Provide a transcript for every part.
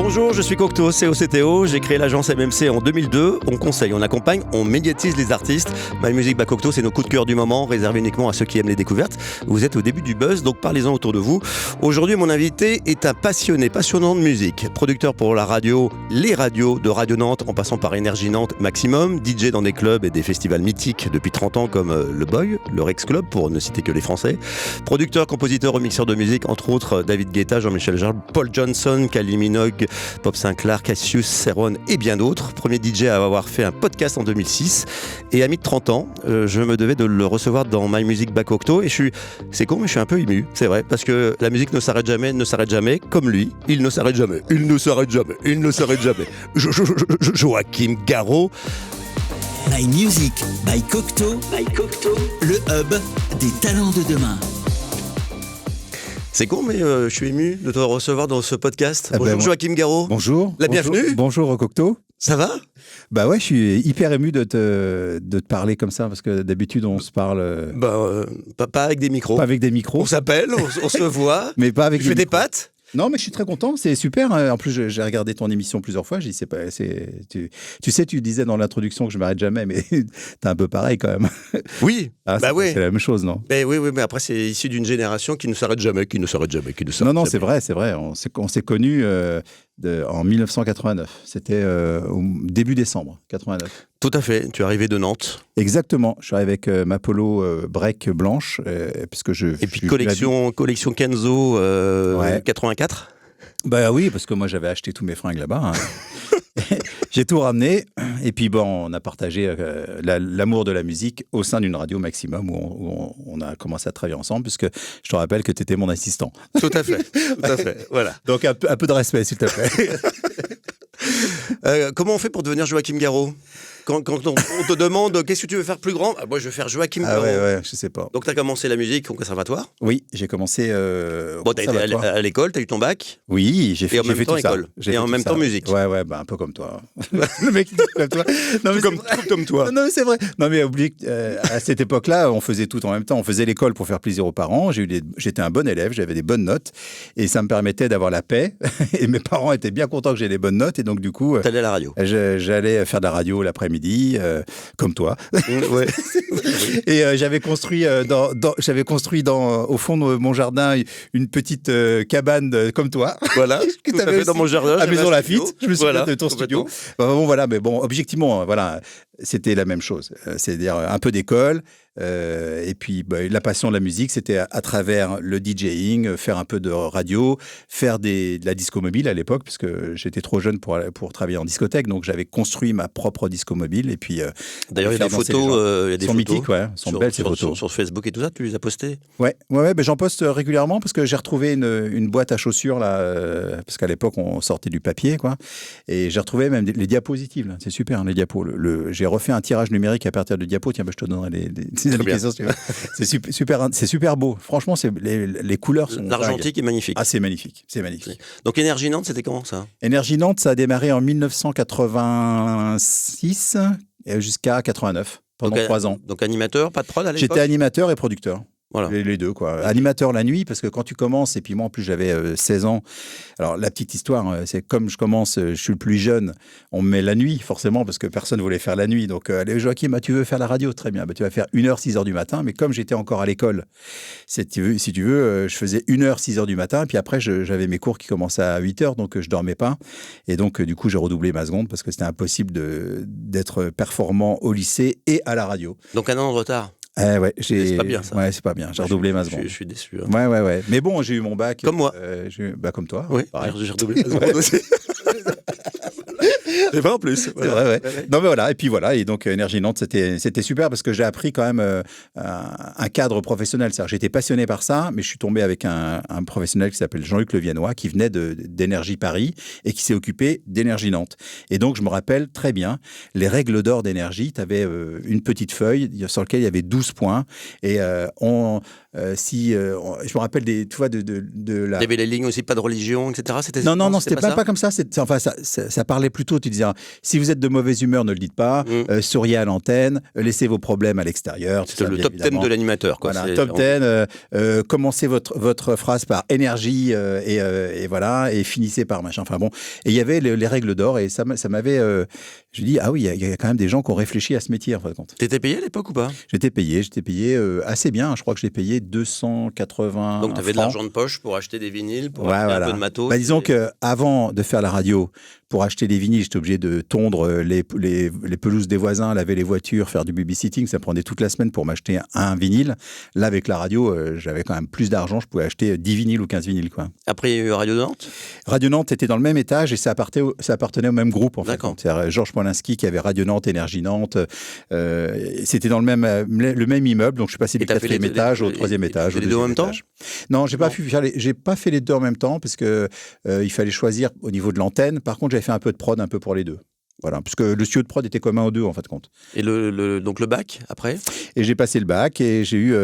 Bonjour, je suis Cocteau, COCTO, j'ai créé l'agence MMC en 2002, on conseille, on accompagne, on médiatise les artistes. My Music by Cocteau, c'est nos coups de cœur du moment, réservés uniquement à ceux qui aiment les découvertes. Vous êtes au début du buzz, donc parlez-en autour de vous. Aujourd'hui, mon invité est un passionnant de musique, producteur pour la radio, les radios de Radio Nantes, en passant par Énergie Nantes Maximum, DJ dans des clubs et des festivals mythiques depuis 30 ans comme le Boy, le Rex Club, pour ne citer que les Français. Producteur, compositeur, remixeur de musique, entre autres David Guetta, Jean-Michel Jarre, Paul Johnson, Kylie Minogue, Bob Sinclair, Cassius, Ceron et bien d'autres. Premier DJ à avoir fait un podcast en 2006. Et ami de 30 ans, je me devais de le recevoir dans My Music by Cocteau. Et c'est con, mais je suis un peu ému, c'est vrai, parce que la musique ne s'arrête jamais, comme lui, il ne s'arrête jamais. Joachim Garraud. My Music by Cocteau, le hub des talents de demain. C'est con, mais je suis ému de te recevoir dans ce podcast. Bonjour Joachim Garraud. Bonjour. Bienvenue. Bonjour Cocteau. Ça va ? Bah ouais, je suis hyper ému de te parler comme ça, parce que d'habitude on se parle... Pas avec des micros. Pas avec des micros. On s'appelle, on se voit. Mais pas avec des micros. Je fais des pattes. Non, mais je suis très content, c'est super. En plus, j'ai regardé ton émission plusieurs fois. J'ai dit, tu sais, tu disais dans l'introduction que je m'arrête jamais, mais t'es un peu pareil quand même. Oui, oui. C'est la même chose, non ? Oui, mais après, c'est issu d'une génération qui ne s'arrête jamais. Non, c'est vrai. On s'est connus en 1989. C'était au début décembre 89. Tout à fait. Tu es arrivé de Nantes. Exactement. Je suis arrivé avec ma polo break blanche, puisque Et puis collection Kenzo 84. Bah oui, parce que moi j'avais acheté tous mes fringues là-bas. J'ai tout ramené, et puis on a partagé l'amour de la musique au sein d'une radio Maximum où on a commencé à travailler ensemble, puisque je te rappelle que tu étais mon assistant. Tout à fait, voilà. Donc un peu de respect, s'il te plaît. Comment on fait pour devenir Joachim Garraud ? Quand on te demande qu'est-ce que tu veux faire plus grand, moi je veux faire Joachim Garraud. Ouais, je sais pas. Donc tu as commencé la musique au conservatoire ? Oui, j'ai commencé au conservatoire. T'as été à l'école, t'as eu ton bac ? Oui, j'ai fait tout ça. Et en même temps école. Et en même temps musique. Ouais, un peu comme toi. Le mec comme toi. Non, mais comme toi. Non, mais c'est vrai. Non, mais oublie à cette époque-là, on faisait tout en même temps. On faisait l'école pour faire plaisir aux parents. J'étais un bon élève, j'avais des bonnes notes, et ça me permettait d'avoir la paix. Et mes parents étaient bien contents que j'ai des bonnes notes, et donc du coup, t'allais à la radio. J'allais faire de la radio l'après-midi. Comme toi. Ouais. Et j'avais construit au fond de mon jardin une petite cabane comme toi. Voilà. Que tu avais dans mon jardin. À Maison Lafitte. Je me souviens de ton studio. Objectivement, c'était la même chose. C'est-à-dire un peu d'école. Et puis la passion de la musique, c'était à travers le DJing, faire un peu de radio, faire de la disco mobile à l'époque, parce que j'étais trop jeune pour travailler en discothèque, donc j'avais construit ma propre disco mobile. Et puis d'ailleurs, il y a des photos, sont mythiques, sont belles ces photos. Sur Facebook et tout ça, tu les as postées ? Ouais, j'en poste régulièrement, parce que j'ai retrouvé une boîte à chaussures là, parce qu'à l'époque on sortait du papier, quoi. Et j'ai retrouvé même les diapositives. Là. C'est super, les diapos. J'ai refait un tirage numérique à partir de diapos. Tiens, je te donnerai les indications. C'est super beau. Franchement, les couleurs sont l'argentique est magnifique. Ah, c'est magnifique. Donc Énergie Nantes, c'était quand ça ? Énergie Nantes, ça a démarré en 1986 jusqu'à 89, pendant 3 ans. Donc animateur, pas de prod à l'époque ? J'étais animateur et producteur. Voilà. Les deux, quoi. Animateur la nuit, parce que quand tu commences, et puis moi en plus j'avais 16 ans, alors la petite histoire, c'est comme je commence, je suis le plus jeune, on me met la nuit, forcément, parce que personne ne voulait faire la nuit. Donc, allez, Joachim, tu veux faire la radio ? Très bien, tu vas faire 1h, 6h du matin, mais comme j'étais encore à l'école, si tu veux, je faisais 1h, 6h du matin, puis après j'avais mes cours qui commençaient à 8h, donc je dormais pas. Et donc, du coup, j'ai redoublé ma seconde, parce que c'était impossible d'être performant au lycée et à la radio. Donc 1 an de retard ? C'est pas bien ça. Ouais, c'est pas bien. J'ai redoublé ma seconde. Je suis déçu. Hein. Ouais. Mais bon, j'ai eu mon bac. Comme moi. Comme toi. Oui, j'ai redoublé ma seconde aussi. C'est vrai en plus. Voilà. C'est vrai, ouais. Non, mais voilà. Et puis voilà. Et donc, Énergie Nantes, c'était super, parce que j'ai appris quand même un cadre professionnel. C'est-à-dire, j'étais passionné par ça, mais je suis tombé avec un professionnel qui s'appelle Jean-Luc Leviennois, qui venait d'Énergie Paris et qui s'est occupé d'Énergie Nantes. Et donc, je me rappelle très bien les règles d'or d'Énergie. Tu avais une petite feuille sur laquelle il y avait 12 points. Et je me rappelle tu vois, de la... Il y avait les lignes aussi, pas de religion, etc. Non, c'était pas comme ça. Ça parlait plutôt toujours, tu disais, si vous êtes de mauvaise humeur, ne le dites pas, souriez à l'antenne, laissez vos problèmes à l'extérieur. C'est le top 10 de l'animateur, quoi. Voilà, top 10, commencez votre phrase par énergie et voilà, et finissez par machin. Enfin bon, et il y avait les règles d'or, et ça m'avait... je dis, ah oui, il y a quand même des gens qui ont réfléchi à ce métier, en fin de compte. T'étais payé à l'époque ou pas? J'étais payé assez bien. Je crois que j'ai payé 280 Donc t'avais de l'argent de poche pour acheter des vinyles, pour acheter un peu de matos. Disons qu'avant de faire la radio, pour acheter des vinyles, j'étais obligé de tondre les pelouses des voisins, laver les voitures, faire du babysitting. Ça prenait toute la semaine pour m'acheter un vinyle. Là, avec la radio, j'avais quand même plus d'argent. Je pouvais acheter 10 vinyles ou 15 vinyles, quoi. Après, il y a eu Radio Nantes. Radio Nantes était dans le même étage et ça appartenait au même groupe, en fait. C'est Georges Polinski qui avait Radio Nantes, Énergie Nantes. C'était dans le même immeuble. Donc, je suis passé du 4e étage au 3e étage. Les deux en même temps? Non, j'ai pas fait les deux en même temps parce que il fallait choisir au niveau de l'antenne. Par contre, j'avais fait un peu de prod, un peu pour les deux. Voilà, parce que le studio de prod était commun aux deux, en fin de compte. Et donc le bac, après? Et j'ai passé le bac et j'ai eu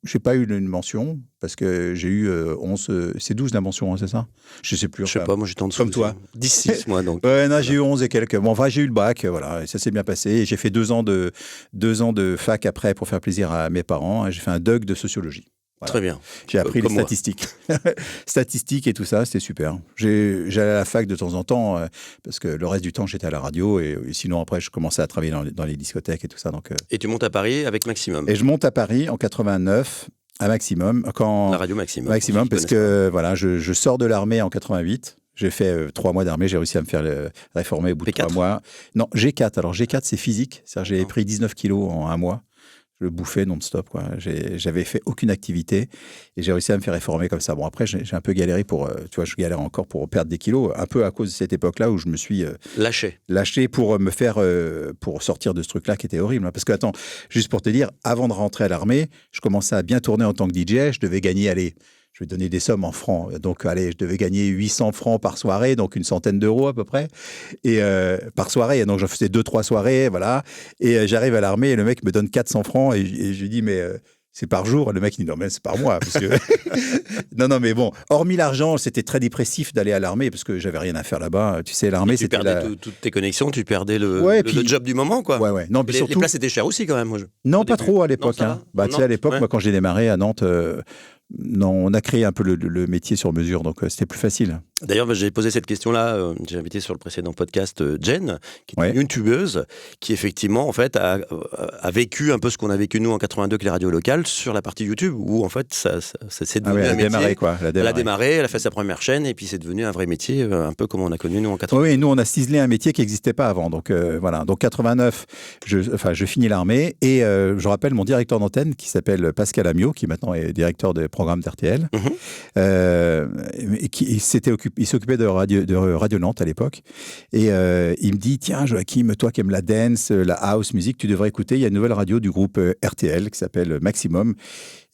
j'ai pas eu une mention, parce que j'ai eu 11... c'est 12 la mention, hein, c'est ça? Je sais plus. Je sais pas, moi j'étais en dessous. Comme toi. 10-6, moi, donc. Ouais, non, j'ai eu 11 et quelques. Bon, enfin, j'ai eu le bac, voilà, et ça s'est bien passé. Et j'ai fait 2 ans de fac après pour faire plaisir à mes parents. Et j'ai fait un DUG de sociologie. Voilà. Très bien. J'ai appris les statistiques. Statistiques et tout ça, c'était super. J'allais à la fac de temps en temps, parce que le reste du temps, j'étais à la radio. Et sinon, après, je commençais à travailler dans les discothèques et tout ça. Donc, Et tu montes à Paris avec Maximum? Et je monte à Paris en 89, à Maximum. La radio Maximum. Maximum, parce que voilà, je sors de l'armée en 88. J'ai fait 3 mois d'armée, j'ai réussi à me faire réformer au bout de 3 mois. Non, G4. Alors, G4, c'est physique. C'est-à-dire, j'ai pris 19 kilos en 1 mois. Je bouffais non-stop, quoi. J'avais fait aucune activité et j'ai réussi à me faire réformer comme ça. Bon, après, j'ai un peu galéré je galère encore pour perdre des kilos, un peu à cause de cette époque-là où je me suis lâché pour me faire, pour sortir de ce truc-là qui était horrible. Parce que, attends, juste pour te dire, avant de rentrer à l'armée, je commençais à bien tourner en tant que DJ. Je devais gagner, je vais donner des sommes en francs. Donc, je devais gagner 800 francs par soirée, donc une centaine d'euros à peu près, et par soirée. Et donc, j'en faisais 2-3 soirées, voilà. Et j'arrive à l'armée et le mec me donne 400 francs et je lui dis, mais c'est par jour? Le mec, il dit, non, mais c'est par mois. Parce que... non, mais bon, hormis l'argent, c'était très dépressif d'aller à l'armée parce que j'avais rien à faire là-bas. Tu sais, l'armée, c'était... Tu perdais toutes tes connexions, tu perdais le job du moment, quoi. Ouais. Non, puis les places étaient chères aussi, quand même. Non, pas trop à l'époque. Tu sais, à l'époque, moi, quand j'ai démarré à Nantes... Non, on a créé un peu le métier sur mesure, donc c'était plus facile. D'ailleurs, j'ai posé cette question-là, j'ai invité sur le précédent podcast Jen, qui est une youtubeuse, qui effectivement, en fait, a vécu un peu ce qu'on a vécu nous en 82 avec les radios locales sur la partie YouTube, où en fait, c'est devenu un métier. Elle a démarré, elle a fait sa première chaîne, et puis c'est devenu un vrai métier, un peu comme on a connu nous en 82. Oui, nous on a ciselé un métier qui n'existait pas avant, donc voilà. Donc 89, je finis l'armée, et je rappelle mon directeur d'antenne qui s'appelle Pascal Amiot, qui maintenant est directeur de programme d'RTL, il s'occupait de Radio Nantes à l'époque, et il me dit, tiens Joachim, toi qui aimes la dance, la house music, tu devrais écouter, il y a une nouvelle radio du groupe RTL qui s'appelle Maximum,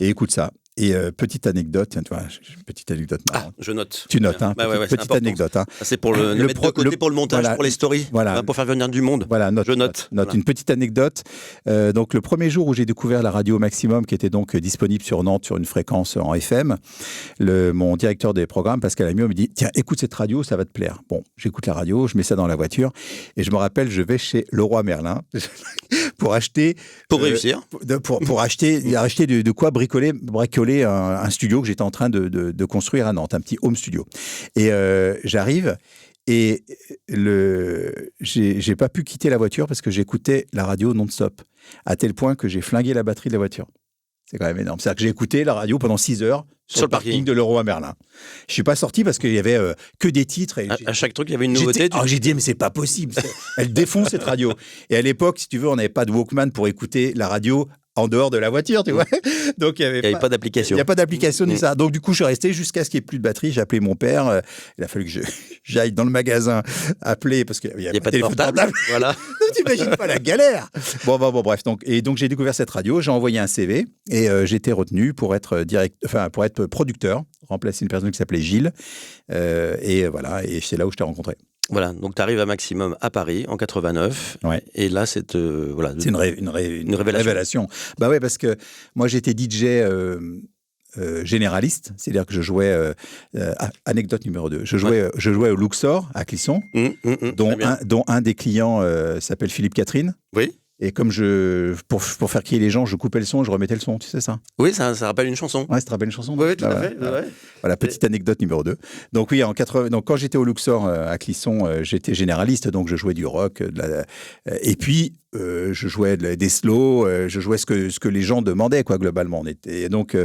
et écoute ça. Et petite anecdote, tiens, toi, petite anecdote marrante. Je note. Tu notes, hein. Petite anecdote. Hein. C'est pour le mettre de côté pour le montage, pour les stories, pour faire venir du monde. Voilà, je note. Voilà. Une petite anecdote. Donc, le premier jour où j'ai découvert la radio Maximum, qui était donc disponible sur Nantes sur une fréquence en FM, mon directeur des programmes, Pascal Amiot, me dit, tiens, écoute cette radio, ça va te plaire. Bon, j'écoute la radio, je mets ça dans la voiture, et je me rappelle, je vais chez Leroy Merlin pour acheter... Pour réussir. Pour acheter de quoi bricoler un studio que j'étais en train de construire à Nantes, un petit home studio. Et j'arrive et j'ai pas pu quitter la voiture parce que j'écoutais la radio non-stop, à tel point que j'ai flingué la batterie de la voiture. C'est quand même énorme. C'est-à-dire que j'ai écouté la radio pendant 6 heures sur le parking de Leroy Merlin. Je suis pas sorti parce qu'il y avait que des titres. Et à chaque truc, il y avait une nouveauté. J'ai dit, mais c'est pas possible. Elle défonce cette radio. Et à l'époque, si tu veux, on n'avait pas de Walkman pour écouter la radio en dehors de la voiture, tu vois. Donc, il n'y avait pas d'application. Il n'y a pas d'application ni ça. Donc, du coup, je suis resté jusqu'à ce qu'il n'y ait plus de batterie. J'ai appelé mon père. Il a fallu que j'aille dans le magasin appeler parce qu'il n'y a pas de portable. Voilà. Tu n'imagines pas la galère. Bon, bref. Donc, j'ai découvert cette radio. J'ai envoyé un CV et j'ai été retenu pour être pour être producteur, remplacer une personne qui s'appelait Gilles. Et voilà. Et c'est là où je t'ai rencontré. Voilà, donc tu arrives à Maximum à Paris en 89, et là c'est c'est une révélation. Bah ouais, parce que moi j'étais DJ généraliste, c'est-à-dire que je jouais, anecdote numéro 2, je jouais au Luxor à Clisson, dont un des clients s'appelle Philippe Catherine. Oui. Et comme pour faire crier les gens, je coupais le son, je remettais le son, tu sais ça? Oui, ça rappelle une chanson. Ouais, ça te rappelle une chanson? Oui, tout à fait. Voilà. Voilà, petite anecdote numéro 2. Donc oui, donc quand j'étais au Luxor à Clisson, j'étais généraliste, donc je jouais du rock, et puis je jouais des slows, je jouais ce que les gens demandaient, quoi, globalement. Donc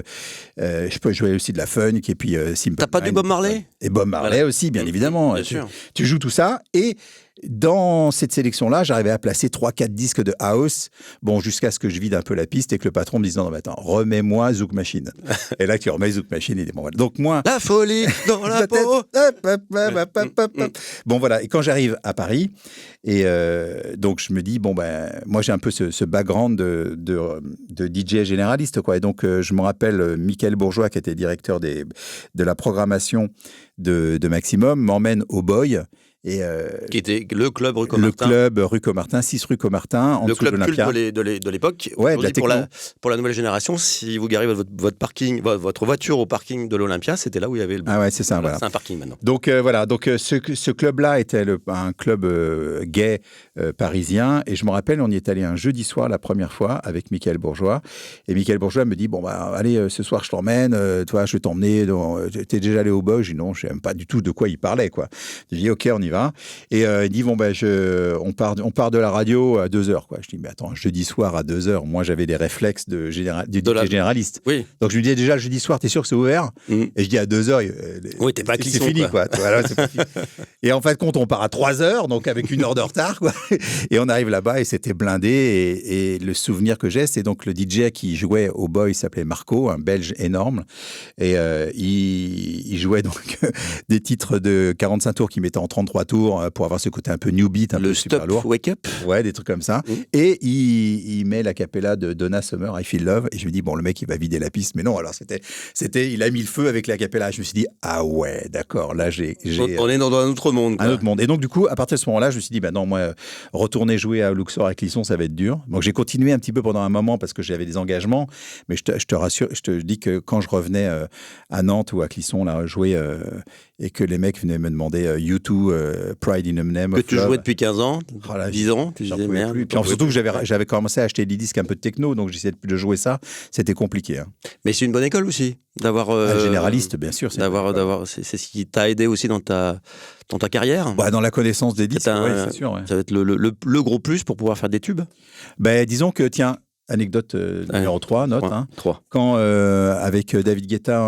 je jouais aussi de la funk, et puis Simple T'as pas Minds, du Bob Marley? Et Bob Marley aussi, bien évidemment. Bien sûr. Tu joues tout ça, et dans cette sélection-là, j'arrivais à placer 3-4 disques de house, jusqu'à ce que je vide un peu la piste et que le patron me dise non, mais attends, remets-moi Zouk Machine. Et là, tu remets Zouk Machine et bon, voilà. Donc moi, la folie dans la peau. Bon voilà. Et quand j'arrive à Paris, et donc je me dis moi j'ai un peu ce background de DJ généraliste, quoi. Et donc je me rappelle Michael Bourgeois, qui était directeur de la programmation de Maximum, m'emmène au Boy. Qui était le club rue Caumartin. Le club rue Caumartin, 6 rue Caumartin, en le dessous de l'Olympia. Le club culte de l'époque. Ouais, de la techno. Pour la nouvelle génération, si vous garez votre voiture au parking de l'Olympia, c'était là où il y avait le... Ah ouais, c'est ça, voilà. C'est un parking maintenant. Donc voilà, ce club-là était un club gay parisien, et je me rappelle, on y est allé un jeudi soir la première fois avec Michael Bourgeois, et Michael Bourgeois me dit allez, ce soir je t'emmène, toi je vais t'emmener, t'es déjà allé au Boy? Je dis non, je sais même pas du tout de quoi il parlait, quoi. Je dis ok, on y va. Et il dit on part de la radio à 2h, quoi. Je dis mais attends, jeudi soir à 2h, moi j'avais des réflexes de généraliste. Oui. Donc je lui dis déjà le jeudi soir, t'es sûr que c'est ouvert? Et je dis à 2h, oui, t'es pas Clisson, c'est fini, quoi. Voilà, c'est pas fini. Et en fait, compte, on part à 3h, donc avec 1 heure de retard, quoi. Et on arrive là-bas et c'était blindé. Et le souvenir que j'ai, c'est donc le DJ qui jouait au Boy s'appelait Marco, un Belge énorme. Et il jouait donc des titres de 45 tours qu'il mettait en 33 tours pour avoir ce côté un peu new beat, un peu super lourd. Wake Up. Ouais, des trucs comme ça. Et il met la cappella de Donna Summer, I Feel Love. Et je me dis, le mec, il va vider la piste. Mais non, alors il a mis le feu avec la cappella. Je me suis dit, ah ouais, d'accord, là, on est dans un autre monde, quoi. Un autre monde. Et donc, du coup, à partir de ce moment-là, je me suis dit, non, moi, retourner jouer à Luxor à Clisson, ça va être dur. Donc, j'ai continué un petit peu pendant un moment parce que j'avais des engagements. Mais je te rassure, je te dis que quand je revenais à Nantes ou à Clisson, là, jouer, et que les mecs venaient me demander U2, Pride in the Name of Love. Que tu jouais depuis 15 ans, 10 ans, tu disais merde. Puis surtout que j'avais commencé à acheter des disques un peu de techno, donc j'essayais de jouer ça. C'était compliqué. Hein. Mais c'est une bonne école aussi, d'avoir... généraliste, bien sûr. C'est ce qui t'a aidé aussi dans ta carrière. Dans la connaissance des disques, c'est sûr. Ouais. Ça va être le gros plus pour pouvoir faire des tubes. Disons que, tiens, anecdote numéro 3, note. 3. Quand, avec David Guetta,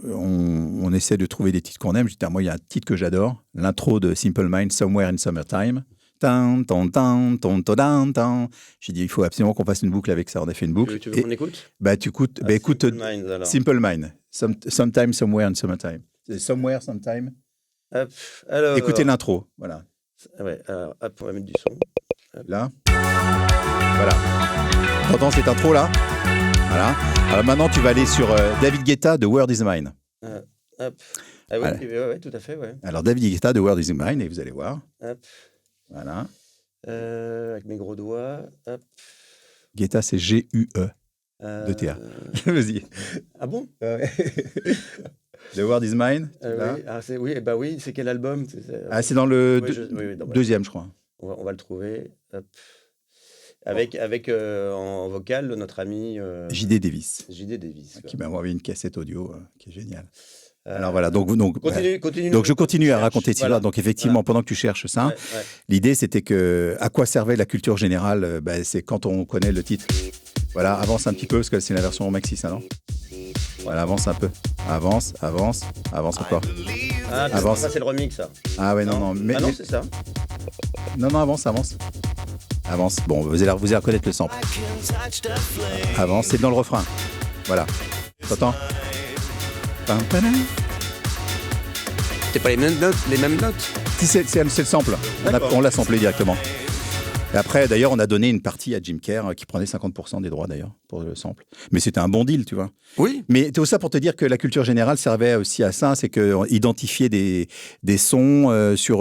on essaie de trouver des titres qu'on aime, je dis, moi, il y a un titre que j'adore, l'intro de Simple Minds, Somewhere in Summertime. J'ai dit, il faut absolument qu'on fasse une boucle avec ça. On a fait une boucle. Tu veux qu'on écoute? Écoute Simple Minds, Sometime, Somewhere in Summertime. Somewhere, Sometime. Alors, écoutez l'intro, voilà. Ouais, alors, on va mettre du son. Là. Voilà. T'entends cette intro là? Voilà. Alors maintenant, tu vas aller sur David Guetta de World is Mine. Ah oui, voilà. Ouais, tout à fait, ouais. Alors David Guetta de World is Mine, et vous allez voir. Voilà. Avec mes gros doigts. Guetta, c'est G-U-E. De T-A. Vas-y. Ah bon? The World is Mine. Oui, c'est quel album? C'est dans le deuxième, je crois. On va le trouver. Hop. Avec en vocal notre ami J.D. Davis. J.D. Davis. Qui m'a envoyé une cassette audio qui est géniale. Alors voilà, donc continue. Donc je continue à raconter cette histoire. Donc effectivement, pendant que tu cherches ça, l'idée c'était que à quoi servait la culture générale? C'est quand on connaît le titre. Voilà, avance un petit peu parce que c'est la version maxi, ça, non? Voilà, avance un peu. Avance encore. Avance. Ça c'est le remix, ça. Ah ouais, non. Mais c'est ça. Non, avance. Avance. Bon, vous allez reconnaître le sample. Avance, c'est dans le refrain. Voilà. T'entends? C'est pas les mêmes notes. Si, c'est le sample. On l'a samplé directement. Et après, d'ailleurs, on a donné une partie à Jim Kerr qui prenait 50% des droits, d'ailleurs, pour le sample. Mais c'était un bon deal, tu vois. Oui. Mais tout ça pour te dire que la culture générale servait aussi à ça, c'est qu'identifier des sons sur...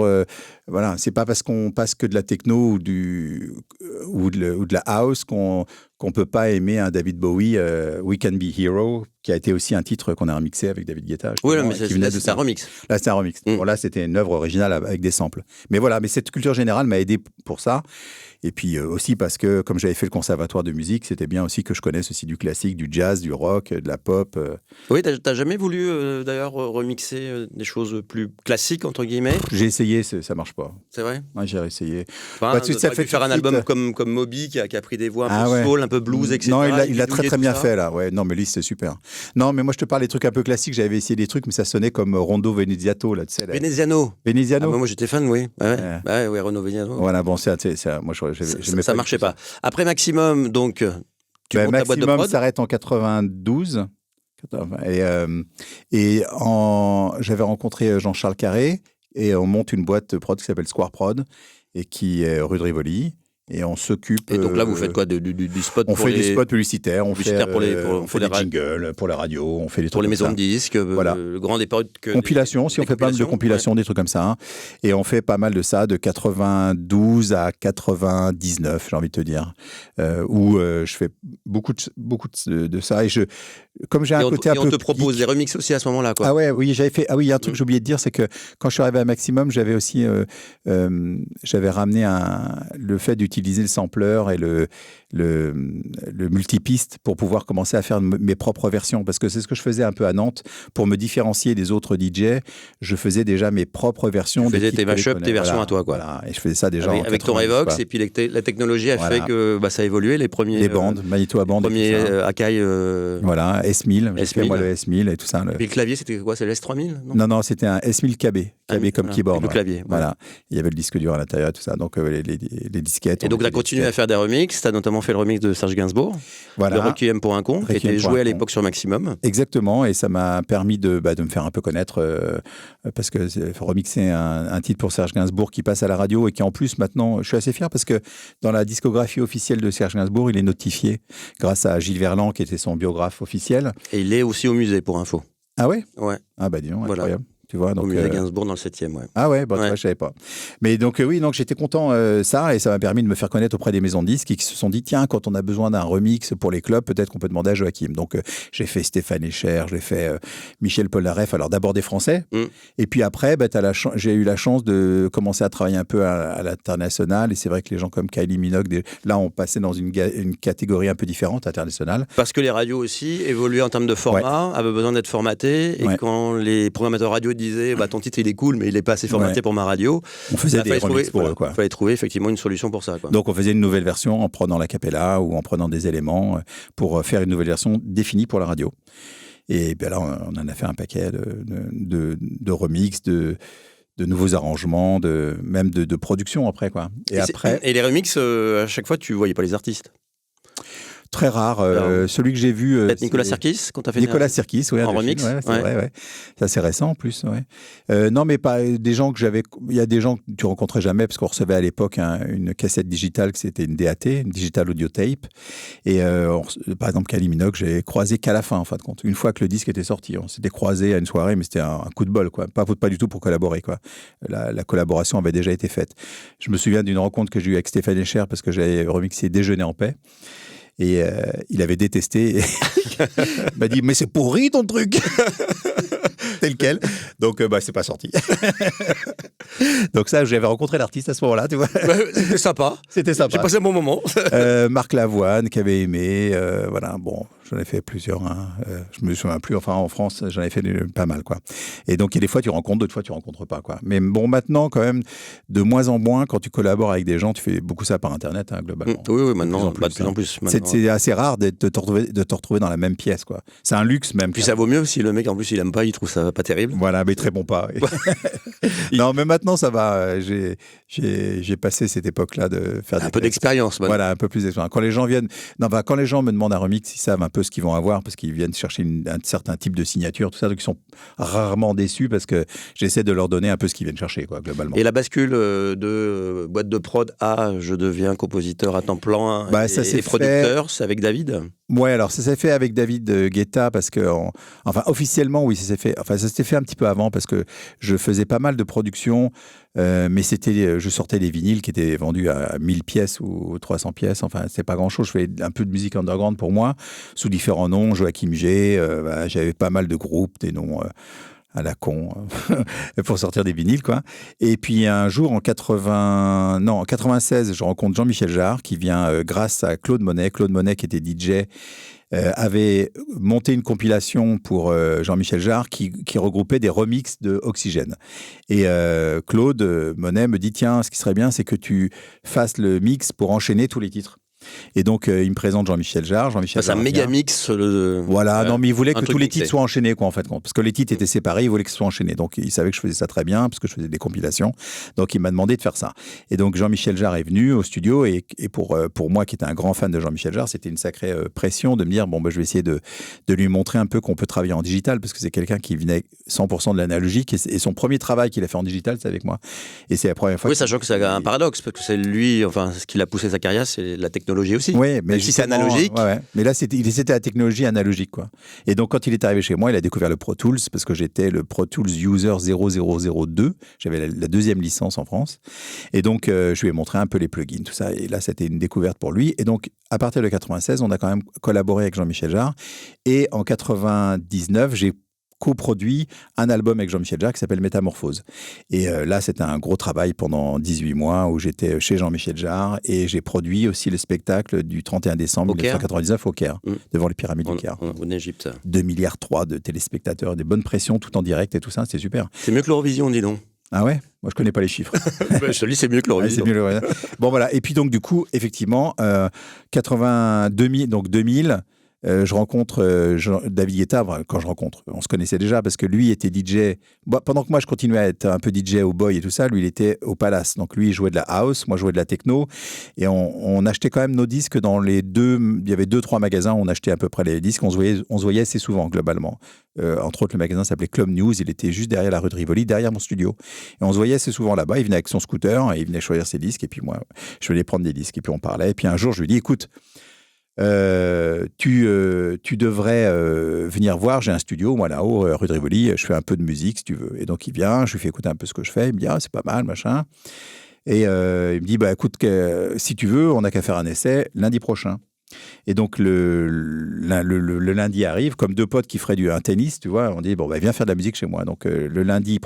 voilà, c'est pas parce qu'on passe que de la techno ou de la house qu'on qu'on peut pas aimer un David Bowie, We Can Be Hero, qui a été aussi un titre qu'on a remixé avec David Guetta. Oui, mais c'est un remix. Là, c'est un remix. Bon, là, c'était une œuvre originale avec des samples. Mais voilà, mais cette culture générale m'a aidé pour ça. Et puis aussi parce que, comme j'avais fait le conservatoire de musique, c'était bien aussi que je connaisse aussi du classique, du jazz, du rock, de la pop. Oui, t'as jamais voulu d'ailleurs remixer des choses plus classiques, entre guillemets? J'ai essayé, ça marche pas. C'est vrai? Ouais, j'ai essayé. Enfin, ça fait faire un album comme Moby qui a pris des voix un peu soul, un peu blues, etc. Non, il a très bien fait là. Ouais, non, mais lui, c'est super. Non, mais moi, je te parle des trucs un peu classiques. J'avais essayé des trucs, mais ça sonnait comme Rondo Veneziato là, tu sais. Veneziano. Veneziano. Ah, moi, j'étais fan, oui. Ouais, Rondo Veneziano. Voilà, bon, ça, moi, ça marchait pas. Après Maximum, donc, tu montes ta boîte de prod. Maximum s'arrête en 92. Et j'avais rencontré Jean-Charles Carré et on monte une boîte de prod qui s'appelle Square Prod et qui est rue de Rivoli. Et on s'occupe. Et donc là, vous faites quoi, du spot? On fait des spots publicitaires, on fait des jingles pour la radio, on fait des trucs pour les maisons de disques, voilà. Le grand dépôt de compilation, si on fait pas mal de compilations, des trucs comme ça. Hein. Et on fait pas mal de ça de 92 à 99, j'ai envie de te dire, où je fais beaucoup de ça. Et comme j'ai un côté un peu. On te propose des remixes aussi à ce moment-là, quoi. Ah ouais, oui, j'avais fait. Ah oui, il y a un truc que j'ai oublié de dire, c'est que quand je suis arrivé à Maximum, j'avais aussi j'avais ramené le fait d'utiliser le sampler et le multipiste pour pouvoir commencer à faire mes propres versions, parce que c'est ce que je faisais un peu à Nantes pour me différencier des autres DJ. Je faisais déjà mes propres versions. Tu faisais tes mashups, tes versions à toi, quoi. Voilà. Et je faisais ça déjà avec ton Revox, et puis la technologie a fait que ça a évolué. Les bandes, Manitoba Band, les premiers Akai. Voilà, S1000, j'ai fait moi le S1000 et tout ça. Et le clavier, c'était quoi? C'est le S3000? Non, c'était un S1000 KB comme keyboard. Le clavier. Voilà. Il y avait le disque dur à l'intérieur et tout ça, donc les disquettes. Et donc, tu as continué à faire des remixes. Tu as notamment fait le remix de Serge Gainsbourg, voilà. le Requiem pour un con, qui était joué à l'époque sur Maximum. Exactement, et ça m'a permis de me faire un peu connaître, parce que remixer un titre pour Serge Gainsbourg qui passe à la radio et qui en plus maintenant, je suis assez fier parce que dans la discographie officielle de Serge Gainsbourg, il est notifié grâce à Gilles Verland qui était son biographe officiel. Et il est aussi au musée pour info. Ah ouais? Ouais. Ah bah dis donc, voilà. Incroyable. Tu vois, donc, au musée Gainsbourg dans le 7e, ouais. Ah ouais, je savais pas. Mais donc oui, donc j'étais content ça, et ça m'a permis de me faire connaître auprès des maisons de disques qui se sont dit, tiens, quand on a besoin d'un remix pour les clubs, peut-être qu'on peut demander à Joachim. Donc j'ai fait Stéphane Echer, j'ai fait Michel Polnareff, alors d'abord des Français, et puis après, j'ai eu la chance de commencer à travailler un peu à l'international, et c'est vrai que les gens comme Kylie Minogue, là, on passait dans une catégorie un peu différente, internationale. Parce que les radios aussi évoluaient en termes de format, avaient besoin d'être formatés, et quand les programmateurs radio disaient ton titre il est cool mais il n'est pas assez formaté pour ma radio, on faisait des remixes pour eux, quoi. Il fallait trouver effectivement une solution pour ça, quoi. Donc on faisait une nouvelle version en prenant la cappella ou en prenant des éléments pour faire une nouvelle version définie pour la radio. Et bien là on en a fait un paquet de remixes, de nouveaux arrangements, même de production après, quoi. Et les remixes, à chaque fois tu voyais pas les artistes? Très rare. Celui que j'ai vu. Peut-être Nicolas Sirkis, quand tu as fait Nicolas Sirkis, oui. En remix. Ouais, c'est vrai, ouais. Ça, c'est récent en plus. Ouais. Non, mais pas des gens que j'avais. Il y a des gens que tu rencontrais jamais parce qu'on recevait à l'époque une cassette digitale, que c'était une DAT, une Digital Audio Tape. Et par exemple, Kylie Minogue, j'ai croisé qu'à la fin, en fin de compte. Une fois que le disque était sorti, on s'était croisé à une soirée, mais c'était un coup de bol, quoi. Pas du tout pour collaborer, quoi. La collaboration avait déjà été faite. Je me souviens d'une rencontre que j'ai eue avec Stéphane Echer parce que j'avais remixé Déjeuner en paix. Et il avait détesté. Il m'a dit, mais c'est pourri ton truc. Tel quel. Donc, c'est pas sorti. Donc ça, j'avais rencontré l'artiste à ce moment-là, tu vois. C'était sympa. C'était sympa. J'ai passé un bon moment. Marc Lavoine, qui avait aimé. Voilà, bon, j'en ai fait plusieurs. Hein. Je me souviens plus. Enfin, en France, j'en ai fait pas mal, quoi. Et donc, il y a des fois, tu rencontres, d'autres fois, tu rencontres pas, quoi. Mais bon, maintenant, quand même, de moins en moins, quand tu collabores avec des gens, tu fais beaucoup ça par Internet, hein, globalement. Oui, maintenant, de plus en plus. C'est assez rare de te retrouver dans la même pièce, quoi. C'est un luxe, même. Puis ça vaut mieux si le mec, en plus, il aime pas, il trouve ça pas terrible. Voilà, mais il te répond pas. Non, mais maintenant, ça va. J'ai passé cette époque-là de faire un peu d'expérience. Voilà, un peu plus d'expérience. Quand les gens me demandent un remix, ils savent un peu ce qu'ils vont avoir parce qu'ils viennent chercher un certain type de signature, tout ça, donc ils sont rarement déçus parce que j'essaie de leur donner un peu ce qu'ils viennent chercher, quoi, globalement. Et la bascule de boîte de prod à je deviens compositeur à temps plein et producteur, c'est avec David? Ouais, alors ça s'est fait avec David Guetta parce que, officiellement, oui, ça s'est fait. Enfin, ça s'était fait un petit peu avant parce que je faisais pas mal de productions Mais je sortais des vinyles qui étaient vendus à 1000 pièces ou 300 pièces. Enfin, c'est pas grand-chose. Je fais un peu de musique underground pour moi, sous différents noms. Joachim G. J'avais pas mal de groupes, des noms à la con, pour sortir des vinyles, quoi. Et puis un jour, en 96, je rencontre Jean-Michel Jarre, qui vient grâce à Claude Monet. Claude Monet, qui était DJ, avait monté une compilation pour Jean-Michel Jarre qui regroupait des remixes de Oxygène. Et Claude Monet me dit, tiens, ce qui serait bien, c'est que tu fasses le mix pour enchaîner tous les titres. Et donc, il me présente Jean-Michel Jarre. C'est un méga mix. Voilà, non, mais il voulait que tous les titres soient enchaînés, quoi, en fait. Parce que les titres étaient séparés, il voulait que ce soit enchaîné. Donc, il savait que je faisais ça très bien, parce que je faisais des compilations. Donc, il m'a demandé de faire ça. Et donc, Jean-Michel Jarre est venu au studio. Et pour moi, qui étais un grand fan de Jean-Michel Jarre, c'était une sacrée pression de me dire, je vais essayer de lui montrer un peu qu'on peut travailler en digital, parce que c'est quelqu'un qui venait 100% de l'analogique. Et son premier travail qu'il a fait en digital, c'est avec moi. Et c'est la première fois. Oui, sachant que c'est un paradoxe, parce que c'est lui, enfin, ce qui l'a poussé sa carrière, c'est la technologie aussi. Oui, mais si c'est analogique. Ouais. Mais là, c'était la technologie analogique, quoi. Et donc, quand il est arrivé chez moi, il a découvert le Pro Tools, parce que j'étais le Pro Tools User 0002. J'avais la deuxième licence en France. Et donc, je lui ai montré un peu les plugins, tout ça. Et là, c'était une découverte pour lui. Et donc, à partir de 96, on a quand même collaboré avec Jean-Michel Jarre. Et en 99, j'ai coproduit un album avec Jean-Michel Jarre qui s'appelle Métamorphose. Et là, c'était un gros travail pendant 18 mois où j'étais chez Jean-Michel Jarre et j'ai produit aussi le spectacle du 31 décembre 1999 au Caire, devant les pyramides du Caire. En Égypte. 2,3 milliards de téléspectateurs, des bonnes pressions, tout en direct et tout ça, c'est super. C'est mieux que l'Eurovision, dis donc. Ah ouais? Moi, je connais pas les chiffres. Je te dis, c'est mieux que l'Eurovision. Bon, voilà. Et puis, donc, du coup, effectivement, 2000, je rencontre David Guetta, quand je rencontre, on se connaissait déjà parce que lui était DJ. Pendant que moi je continuais à être un peu DJ au Boy et tout ça, lui il était au Palace. Donc lui il jouait de la house, moi je jouais de la techno. Et on achetait quand même nos disques dans les deux. Il y avait 2-3 magasins où on achetait à peu près les disques. On se voyait assez souvent globalement. Entre autres, le magasin s'appelait Club News. Il était juste derrière la rue de Rivoli, derrière mon studio. Et on se voyait assez souvent là-bas. Il venait avec son scooter et il venait choisir ses disques. Et puis moi, je venais prendre des disques. Et puis on parlait. Et puis un jour, je lui dis, écoute, tu devrais venir voir, j'ai un studio moi là-haut rue de Rivoli, je fais un peu de musique si tu veux. Et donc il vient, je lui fais écouter un peu ce que je fais, il me dit c'est pas mal machin, et il me dit écoute, si tu veux on n'a qu'à faire un essai lundi prochain. Et donc le lundi arrive, comme deux potes qui feraient un tennis, tu vois, on dit viens faire de la musique chez moi. Donc le lundi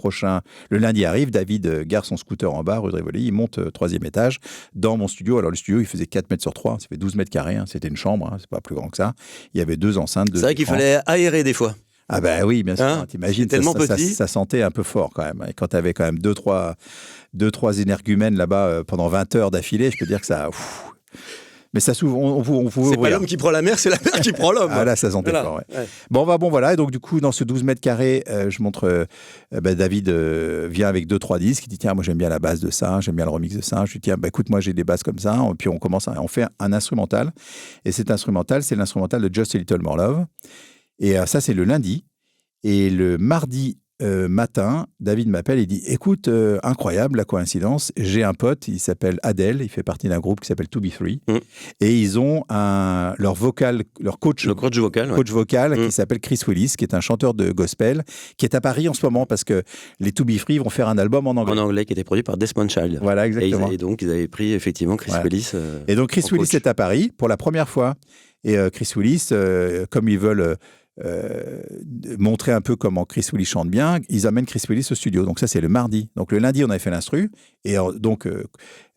arrive, David gare son scooter en bas, rue de Rivoli, il monte 3e étage dans mon studio. Alors le studio il faisait 4 mètres sur 3, ça fait 12 mètres carrés, c'était une chambre, c'est pas plus grand que ça. Il y avait 2 enceintes. C'est vrai qu'il fallait aérer des fois. Ah oui, bien sûr, t'imagines, ça sentait un peu fort quand même. Et quand t'avais quand même 2-3 énergumènes là-bas pendant 20 heures d'affilée, je peux dire que ça... Mais ça s'ouvre, on pouvait c'est pas l'homme qui prend la mer, c'est la mer qui prend l'homme. Ah là, ça sentait fort, ouais. Bon, voilà. Et donc, du coup, dans ce 12 mètres carrés, je montre, David vient avec 2-3 disques. Il dit, tiens, moi, j'aime bien la base de ça, j'aime bien le remix de ça. Je lui dis, tiens, écoute, moi, j'ai des bases comme ça. Et puis, on fait un instrumental. Et cet instrumental, c'est l'instrumental de Just a Little More Love. Et ça, c'est le lundi. Et le mardi matin, David m'appelle et dit écoute, incroyable la coïncidence, j'ai un pote, il s'appelle Adèle, il fait partie d'un groupe qui s'appelle 2B3 et ils ont leur coach vocal qui s'appelle Chris Willis, qui est un chanteur de gospel qui est à Paris en ce moment parce que les 2B3 vont faire un album en anglais qui était produit par Desmond Child. Voilà, exactement. Et donc ils avaient pris effectivement Chris Willis. Et donc Chris Willis est à Paris pour la première fois et Chris Willis, comme ils veulent montrer un peu comment Chris Willis chante bien, ils amènent Chris Willis au studio. Donc ça, c'est le mardi. Donc le lundi, on avait fait l'instru. Et donc,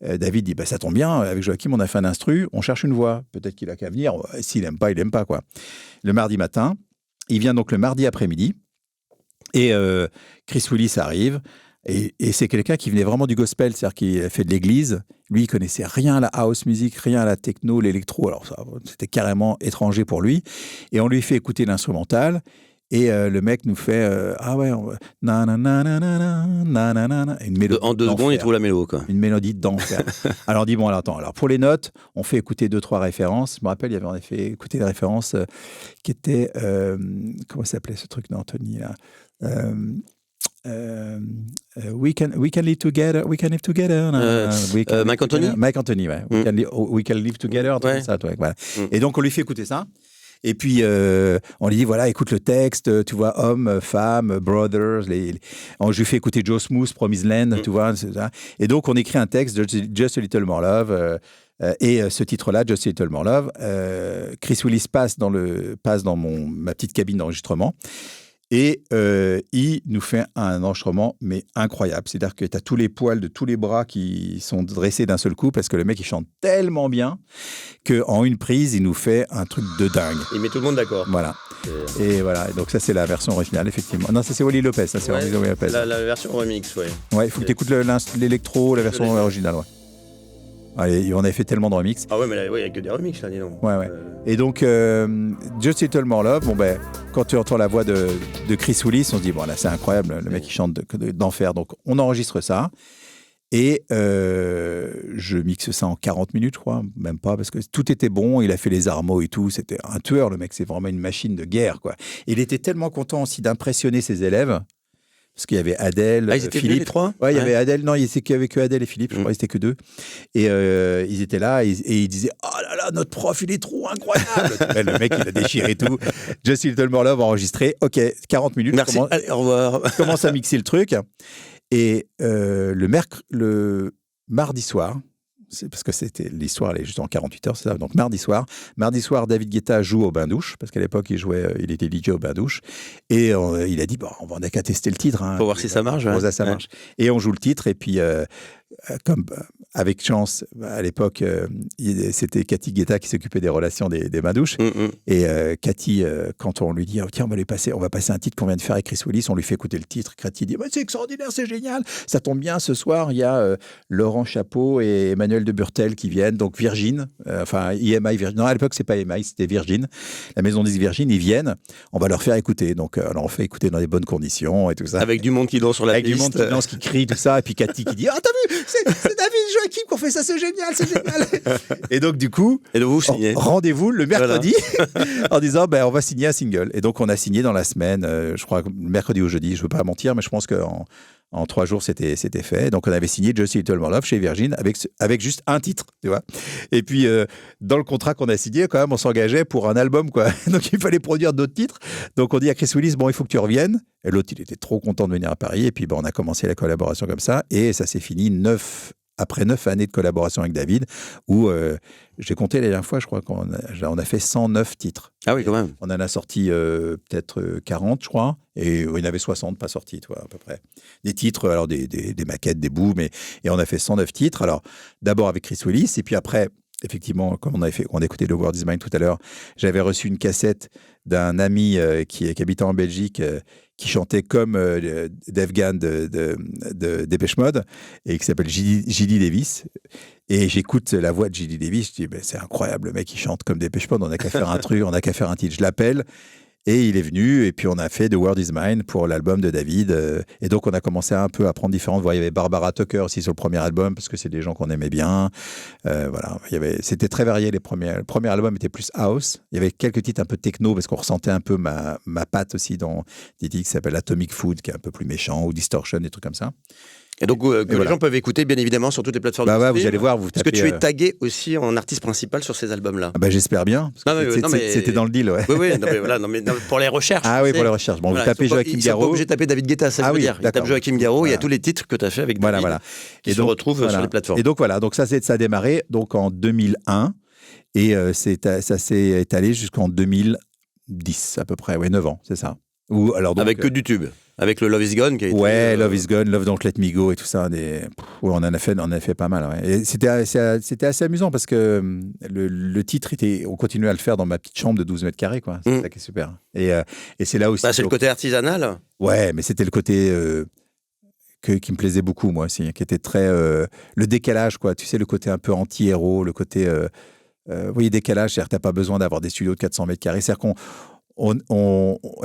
David dit, ça tombe bien, avec Joachim, on a fait un instru, on cherche une voix. Peut-être qu'il a qu'à venir. S'il n'aime pas, il n'aime pas, quoi. Le mardi matin, il vient donc le mardi après-midi. Et Chris Willis arrive. Et c'est quelqu'un qui venait vraiment du gospel, c'est-à-dire qu'il fait de l'église. Lui, il connaissait rien à la house music, rien à la techno, l'électro. Alors ça, c'était carrément étranger pour lui. Et on lui fait écouter l'instrumental. Et le mec nous fait une mélodie. En 2 secondes, il trouve la mélodie, quoi. Une mélodie d'enfer. Alors on dit attends. Alors pour les notes, on fait écouter 2-3 références. Je me rappelle, il y avait en effet écouté des références qui étaient comment ça s'appelait ce truc d'Anthony là. We can live together. Mike Anthony. Ouais. We can live together. Ça, voilà. Et donc on lui fait écouter ça. Et puis, on lui dit, voilà, écoute le texte, tu vois, homme, femme, brothers. Je lui fais écouter Joe Smooth, Promised Land, tu vois. Et donc, on écrit un texte, Just a Little More Love. Et ce titre-là, Just a Little More Love, Chris Willis passe dans ma petite cabine d'enregistrement. Et il nous fait un enregistrement, mais incroyable. C'est-à-dire que tu as tous les poils de tous les bras qui sont dressés d'un seul coup parce que le mec, il chante tellement bien qu'en une prise, il nous fait un truc de dingue. Il met tout le monde d'accord. Voilà. Et voilà. Et donc ça, c'est la version originale, effectivement. Non, ça, c'est Wally Lopez. Ça, c'est Wally Lopez. La version remix, ouais. Ouais, il faut que tu écoutes l'électro, la version originale, ouais. Allez, on avait fait tellement de remix. Ah ouais, mais il n'y a que des remix là, dis donc. Ouais. Et donc, Just a Little More Love, quand tu entends la voix de Chris Willis, on se dit, bon là, c'est incroyable, le mec qui chante d'enfer. Donc, on enregistre ça. Et je mixe ça en 40 minutes, je crois, même pas, parce que tout était bon, il a fait les armos et tout, c'était un tueur, le mec, c'est vraiment une machine de guerre, quoi. Et il était tellement content aussi d'impressionner ses élèves. Parce qu'il y avait Adèle, ils étaient Philippe. Les trois. Ouais, il y avait Adèle. Non, il n'y avait que Adèle et Philippe. Je crois qu'ils étaient que deux. Et ils étaient là et ils disaient, oh là là, notre prof, il est trop incroyable. Le mec, il a déchiré tout. Just a Little More Love enregistré. Ok, 40 minutes. Merci. Allez, au revoir. Je commence à mixer le truc. Et le mardi soir, c'est parce que l'histoire, elle est juste en 48 heures, c'est ça. Donc mardi soir, David Guetta joue au bain-douche, parce qu'à l'époque, il était DJ au bain-douche. Et il a dit, bon, on n'a qu'à tester le titre. Hein. Pour voir si ça marche. Ça marche. Et on joue le titre, et puis, comme avec chance, à l'époque, c'était Cathy Guetta qui s'occupait des relations des bains-douches. Et Cathy, quand on lui dit, tiens, on va passer un titre qu'on vient de faire avec Chris Willis, on lui fait écouter le titre. Cathy dit, c'est extraordinaire, c'est génial. Ça tombe bien, ce soir, il y a Laurent Chapeau et Emmanuel de Burtel qui viennent, donc Virgin, EMI Virgin. Non, à l'époque, c'est pas EMI, c'était Virgin. La maison disque Virgin, ils viennent, on va leur faire écouter. Donc, alors on fait écouter dans des bonnes conditions et tout ça. Avec du monde qui danse sur la piste. Avec du monde qui danse, qui crie, tout ça. Et puis Cathy qui dit, ah, t'as vu, c'est David Joachim qui ont fait ça, c'est génial, c'est génial. Et donc, du coup, vous signez. Rendez-vous le mercredi en disant, on va signer un single. Et donc, on a signé dans la semaine, je crois, le mercredi ou jeudi, je veux pas mentir, mais je pense qu'en 3 jours, c'était fait. Donc, on avait signé Just a Little More Love chez Virgin avec juste un titre, tu vois. Et puis, dans le contrat qu'on a signé, quand même, on s'engageait pour un album, quoi. Donc, il fallait produire d'autres titres. Donc, on dit à Chris Willis, il faut que tu reviennes. Et l'autre, il était trop content de venir à Paris. Et puis, on a commencé la collaboration comme ça. Et ça s'est fini après 9 années de collaboration avec David, où j'ai compté la dernière fois, je crois qu'on a fait 109 titres. Ah oui, quand même. On en a sorti peut-être 40, je crois, et il y en avait 60 pas sortis, à peu près. Des titres, alors des maquettes, des bouts, et on a fait 109 titres. Alors, d'abord avec Chris Willis, et puis après, effectivement, comme on a écouté The World Is Mine tout à l'heure, j'avais reçu une cassette d'un ami qui habitait en Belgique, qui chantait comme Dave Gann de Depeche Mode, et qui s'appelle Gilly Davis. Et j'écoute la voix de Gilly Davis, je dis, c'est incroyable, le mec, il chante comme Depeche Mode, on n'a qu'à faire un truc, on n'a qu'à faire un titre. Je l'appelle, et il est venu, et puis on a fait The World Is Mine pour l'album de David. Et donc, on a commencé un peu à prendre différentes voix. Il y avait Barbara Tucker aussi sur le premier album, parce que c'est des gens qu'on aimait bien. Voilà, c'était très varié. Le premier album était plus house. Il y avait quelques titres un peu techno, parce qu'on ressentait un peu ma patte aussi dans des titres qui s'appellent Atomic Food, qui est un peu plus méchant, ou Distortion, des trucs comme ça. Et donc, les gens peuvent écouter, bien évidemment, sur toutes les plateformes de streaming. Vous allez voir, vous tapez... Est-ce que tu es tagué aussi en artiste principal sur ces albums-là? J'espère bien. C'était dans le deal, ouais. Oui, pour les recherches. Ah oui, pour les recherches. Bon, vous tapez Joachim Garraud. Ils sont pas obligés de taper David Guetta, ça veut dire. Ils tapent Joachim Garraud, il y a tous les titres que tu as fait avec David qui se retrouvent sur les plateformes. Et donc, voilà. Donc, ça a démarré en 2001 et ça s'est étalé jusqu'en 2010, à peu près. Ouais, 9 ans, c'est ça. Avec que du tube. Avec le Love Is Gone qui a été... Ouais, Love Is Gone, Love Don't Let Me Go et tout ça. On en a fait pas mal. Ouais. Et c'était assez amusant parce que le titre, on continuait à le faire dans ma petite chambre de 12 mètres carrés, quoi. C'est ça qui est super. Et c'est là aussi... c'est le côté artisanal. Ouais, mais c'était le côté... qui me plaisait beaucoup, moi aussi, qui était très... le décalage, quoi. Tu sais, le côté un peu anti-héros, le côté... décalage, c'est-à-dire que tu n'as pas besoin d'avoir des studios de 400 mètres carrés. C'est-à-dire qu'on...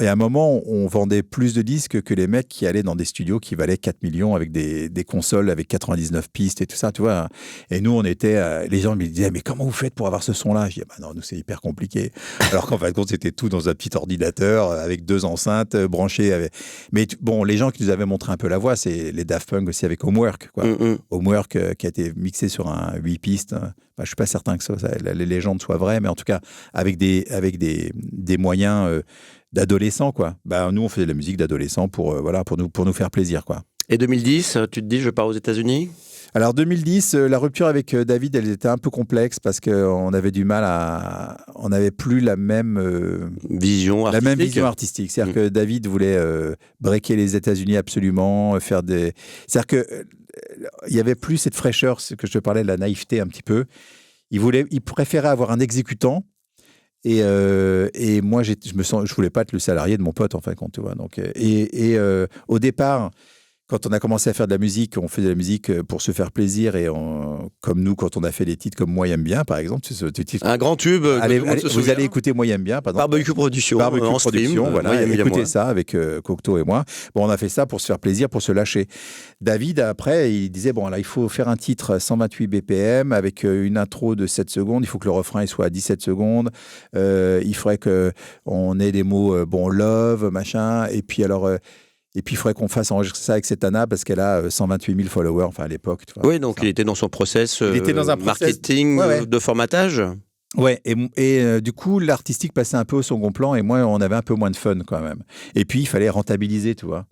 Et à un moment, on vendait plus de disques que les mecs qui allaient dans des studios qui valaient 4 millions avec des consoles avec 99 pistes et tout ça, tu vois. Et nous, on était... les gens me disaient, mais comment vous faites pour avoir ce son-là? Je disais, non, nous, c'est hyper compliqué. Alors qu'en fin de compte, c'était tout dans un petit ordinateur avec 2 enceintes branchées. Mais les gens qui nous avaient montré un peu la voie, c'est les Daft Punk aussi avec Homework, quoi. Homework qui a été mixé sur un 8 pistes, je suis pas certain que les légendes soient vraies, mais en tout cas avec des moyens d'adolescents, quoi. Nous on faisait de la musique d'adolescents pour nous faire plaisir, quoi. Et 2010, tu te dis je pars aux États-Unis? Alors 2010, la rupture avec David, elle était un peu complexe parce qu'on avait du mal on n'avait plus la même vision artistique. C'est-à-dire que David voulait breaker les États-Unis absolument, c'est-à-dire que il y avait plus cette fraîcheur, ce que je te parlais de la naïveté un petit peu. Il préférait avoir un exécutant. Et moi, je voulais pas être le salarié de mon pote, en fin de compte, tu vois. Donc, au départ, quand on a commencé à faire de la musique, on faisait de la musique pour se faire plaisir. Et comme nous, quand on a fait des titres comme Moi, J'aime bien, par exemple. Un grand tube. Vous allez écouter Moi, J'aime bien. Barbecue Production. En stream. Voilà, écoutez ça avec Cocteau et moi. Bon, on a fait ça pour se faire plaisir, pour se lâcher. David, après, il disait, bon, là, il faut faire un titre 128 BPM avec une intro de 7 secondes. Il faut que le refrain il soit à 17 secondes. Il faudrait qu'on ait des mots, love, machin. Et puis, il faudrait qu'on fasse enregistrer ça avec Setana parce qu'elle a 128 000 followers, enfin à l'époque. Tu vois, oui, donc il était dans son process marketing, de formatage. Ouais, et du coup, l'artistique passait un peu au second plan et moi, on avait un peu moins de fun quand même. Et puis, il fallait rentabiliser, tu vois.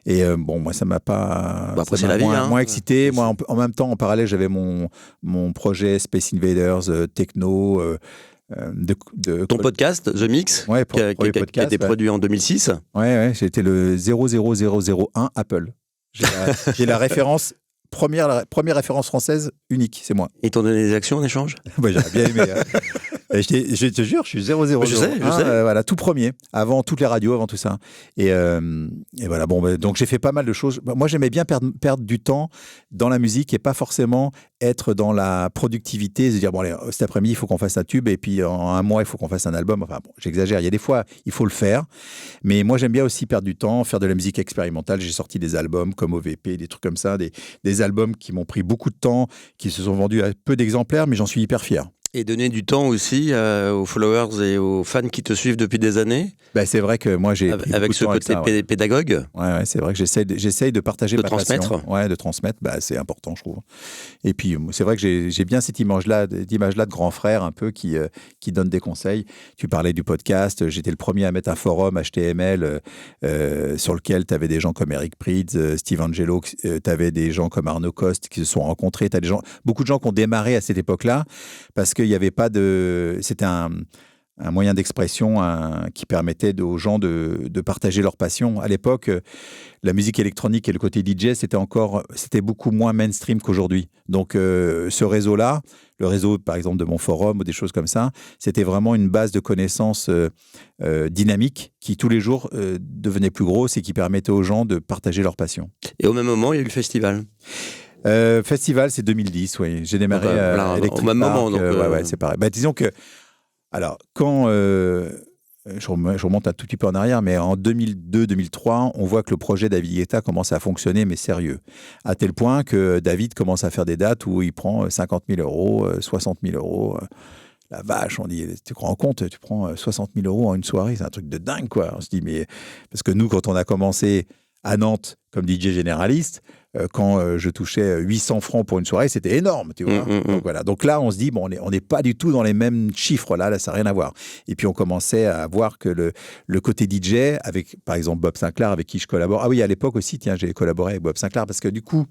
Et moi, ça m'a pas. Après, c'est la vie, moins excité. Moi, en même temps, en parallèle, j'avais mon projet Space Invaders, techno. Ton podcast, The Mix, qui a été produit en 2006. Ouais, j'ai été le 00001 Apple. J'ai la référence, première référence française unique, c'est moi. Ils t'ont donné des actions en échange? J'aurais bien aimé. Je te jure, je suis 000. Je sais. Voilà, tout premier, avant toutes les radios, avant tout ça. Et voilà, donc j'ai fait pas mal de choses. Moi, j'aimais bien perdre du temps dans la musique et pas forcément être dans la productivité, se dire, bon, allez, cet après-midi, il faut qu'on fasse un tube et puis en un mois, il faut qu'on fasse un album. Enfin, bon, j'exagère. Il y a des fois, il faut le faire. Mais moi, j'aime bien aussi perdre du temps, faire de la musique expérimentale. J'ai sorti des albums comme OVP, des trucs comme ça, des albums qui m'ont pris beaucoup de temps, qui se sont vendus à peu d'exemplaires, mais j'en suis hyper fier. Et donner du temps aussi aux followers et aux fans qui te suivent depuis des années. C'est vrai que moi j'ai avec ce côté pédagogue. Ouais, c'est vrai que j'essaye de partager de ma transmettre. Passion. Ouais, de transmettre. C'est important, je trouve. Et puis c'est vrai que j'ai bien cette image-là de grand frère un peu qui donne des conseils. Tu parlais du podcast. J'étais le premier à mettre un forum HTML sur lequel tu avais des gens comme Eric Prydz, Steve Angelo, tu avais des gens comme Arnaud Coste qui se sont rencontrés. Tu as beaucoup de gens qui ont démarré à cette époque-là parce qu'il n'y avait pas de... C'était un moyen d'expression qui permettait aux gens de partager leur passion. À l'époque, la musique électronique et le côté DJ, c'était beaucoup moins mainstream qu'aujourd'hui. Donc, ce réseau-là, le réseau, par exemple, de mon forum ou des choses comme ça, c'était vraiment une base de connaissances dynamique qui, tous les jours, devenait plus grosse et qui permettait aux gens de partager leur passion. Et au même moment, il y a eu le festival. Festival, c'est 2010, oui. J'ai démarré au même moment. Donc, c'est pareil. Disons que, alors, quand je remonte un tout petit peu en arrière, mais en 2002-2003, on voit que le projet David Guetta commence à fonctionner, mais sérieux. À tel point que David commence à faire des dates où il prend 50 000 euros, 60 000 euros. La vache, on dit, tu te rends compte, tu prends 60 000 euros en une soirée, c'est un truc de dingue, quoi. On se dit, mais. Parce que nous, quand on a commencé à Nantes comme DJ généraliste, quand je touchais 800 francs pour une soirée, c'était énorme, tu vois. Donc, voilà. Donc là, on se dit, bon, on n'est pas du tout dans les mêmes chiffres, là, ça n'a rien à voir. Et puis, on commençait à voir que le côté DJ, avec, par exemple, Bob Sinclair, avec qui je collabore. Ah oui, à l'époque aussi, tiens, j'ai collaboré avec Bob Sinclair, parce que du coup,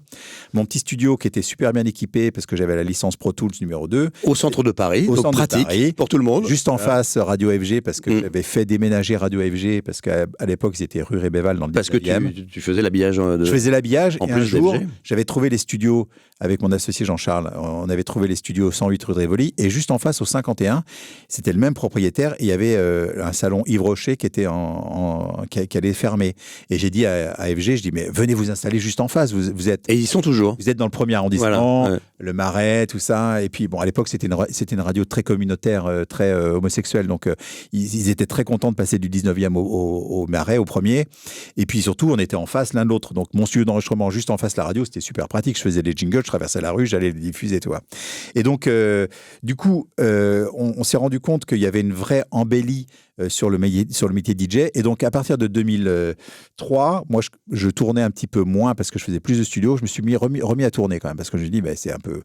mon petit studio qui était super bien équipé, parce que j'avais la licence Pro Tools numéro 2. Au centre de Paris, donc pratique pour tout le monde. Juste en face, Radio FG, parce que j'avais fait déménager Radio FG, parce qu'à l'époque, c'était rue Rébéval dans le 19e. Parce que tu faisais l'habillage. Je faisais l'habillage, et un jour, j'avais trouvé les studios avec mon associé Jean-Charles. On avait trouvé les studios 108 rue de Rivoli, et juste en face, au 51, c'était le même propriétaire, et il y avait un salon Yves Rocher qui était qui allait fermer. Et j'ai dit à FG, je dis, mais venez vous installer juste en face. Vous êtes. Et ils sont toujours. Vous êtes dans le premier arrondissement, le Marais, tout ça. Et puis, bon, à l'époque, c'était une radio très communautaire, très homosexuelle. Donc, ils étaient très contents de passer du 19e au Marais, au premier. Et puis, surtout, on était en face l'un de l'autre. Donc, mon studio d'enregistrement juste en face de la radio, c'était super pratique. Je faisais les jingles, je traversais la rue, j'allais les diffuser, tu vois. Et donc, du coup, on s'est rendu compte qu'il y avait une vraie embellie sur le métier DJ. Et donc, à partir de 2003, moi, je tournais un petit peu moins parce que je faisais plus de studios. Je me suis remis à tourner quand même parce que je me dis, c'est un peu...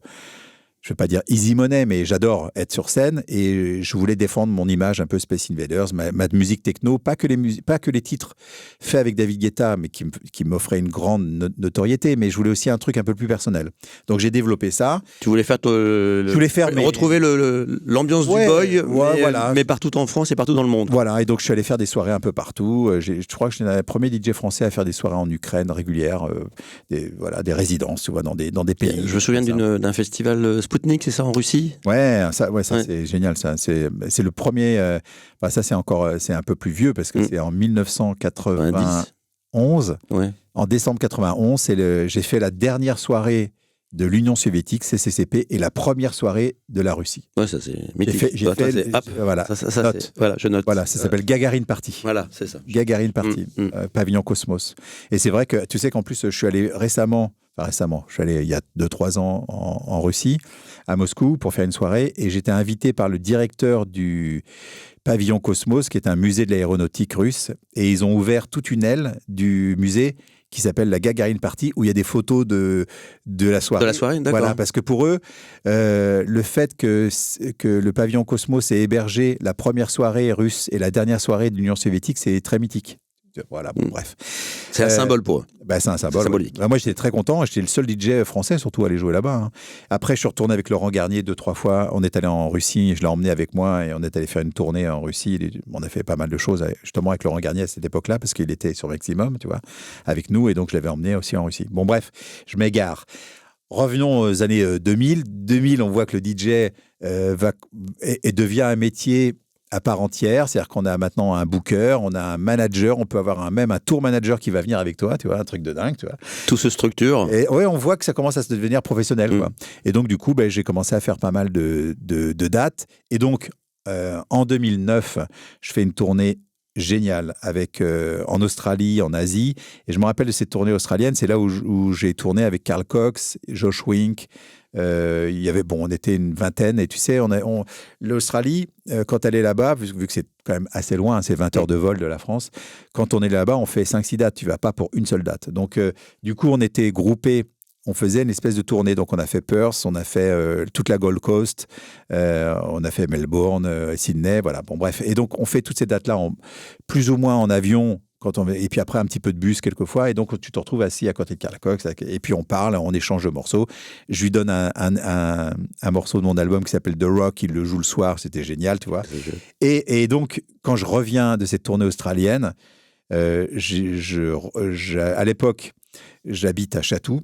je ne vais pas dire easy money, mais j'adore être sur scène et je voulais défendre mon image un peu Space Invaders, ma musique techno, pas que les titres faits avec David Guetta, mais qui m'offraient une grande notoriété, mais je voulais aussi un truc un peu plus personnel. Donc j'ai développé ça. Tu voulais faire retrouver l'ambiance du boy, mais partout en France et partout dans le monde. Voilà, et donc je suis allé faire des soirées un peu partout. Je crois que je suis le premier DJ français à faire des soirées en Ukraine régulières, des résidences, tu vois, dans des pays. Je me souviens d'un festival Spoutnik, c'est ça, en Russie ? Ça c'est génial. Ça, c'est le premier. Ça, c'est un peu plus vieux parce que c'est en 1991. Ouais. En décembre 91, j'ai fait la dernière soirée de l'Union soviétique, CCCP, et la première soirée de la Russie. Ouais, ça c'est mythique. Je note. Voilà, ça s'appelle Gagarine Party. Voilà, c'est ça. Gagarine Party, pavillon Cosmos. Et c'est vrai que tu sais qu'en plus, je suis allé récemment, je suis allé il y a 2-3 ans en Russie, à Moscou, pour faire une soirée, et j'étais invité par le directeur du pavillon Cosmos, qui est un musée de l'aéronautique russe, et ils ont ouvert toute une aile du musée qui s'appelle la Gagarine Party, où il y a des photos de la soirée. De la soirée, d'accord. Voilà, parce que pour eux, le fait que le pavillon Cosmos ait hébergé la première soirée russe et la dernière soirée de l'Union soviétique, c'est très mythique. Voilà, bref. C'est un symbole pour eux. C'est un symbole. Symbolique. Moi, j'étais très content. J'étais le seul DJ français, surtout, à aller jouer là-bas. Hein. Après, je suis retourné avec Laurent Garnier 2-3 fois. On est allé en Russie. Je l'ai emmené avec moi et on est allé faire une tournée en Russie. On a fait pas mal de choses, justement, avec Laurent Garnier à cette époque-là, parce qu'il était sur Maximum, tu vois, avec nous. Et donc, je l'avais emmené aussi en Russie. Bon, bref, je m'égare. Revenons aux années 2000. 2000, on voit que le DJ devient un métier à part entière, c'est-à-dire qu'on a maintenant un booker, on a un manager, on peut avoir même un tour manager qui va venir avec toi, tu vois, un truc de dingue, tu vois. Tout se structure. Et ouais, on voit que ça commence à se devenir professionnel, quoi. Et donc, du coup, j'ai commencé à faire pas mal de dates. Et donc, en 2009, je fais une tournée géniale en Australie, en Asie. Et je me rappelle de cette tournée australienne, c'est là où j'ai tourné avec Carl Cox, Josh Wink. On était une vingtaine et tu sais, l'Australie, quand elle est là-bas, vu que c'est quand même assez loin, c'est 20 heures de vol de la France, quand on est là-bas, on fait 5-6 dates, tu vas pas pour une seule date. Donc, du coup, on était groupés, on faisait une espèce de tournée. Donc, on a fait Perth, on a fait toute la Gold Coast, on a fait Melbourne, Sydney, voilà. Bon, bref. Et donc, on fait toutes ces dates-là plus ou moins en avion. Et puis après, un petit peu de bus quelquefois. Et donc, tu te retrouves assis à côté de Carl Cox. Et puis, on parle, on échange de morceaux. Je lui donne un morceau de mon album qui s'appelle The Rock. Il le joue le soir. C'était génial, tu vois. Et donc, quand je reviens de cette tournée australienne, à l'époque, j'habite à Chatou.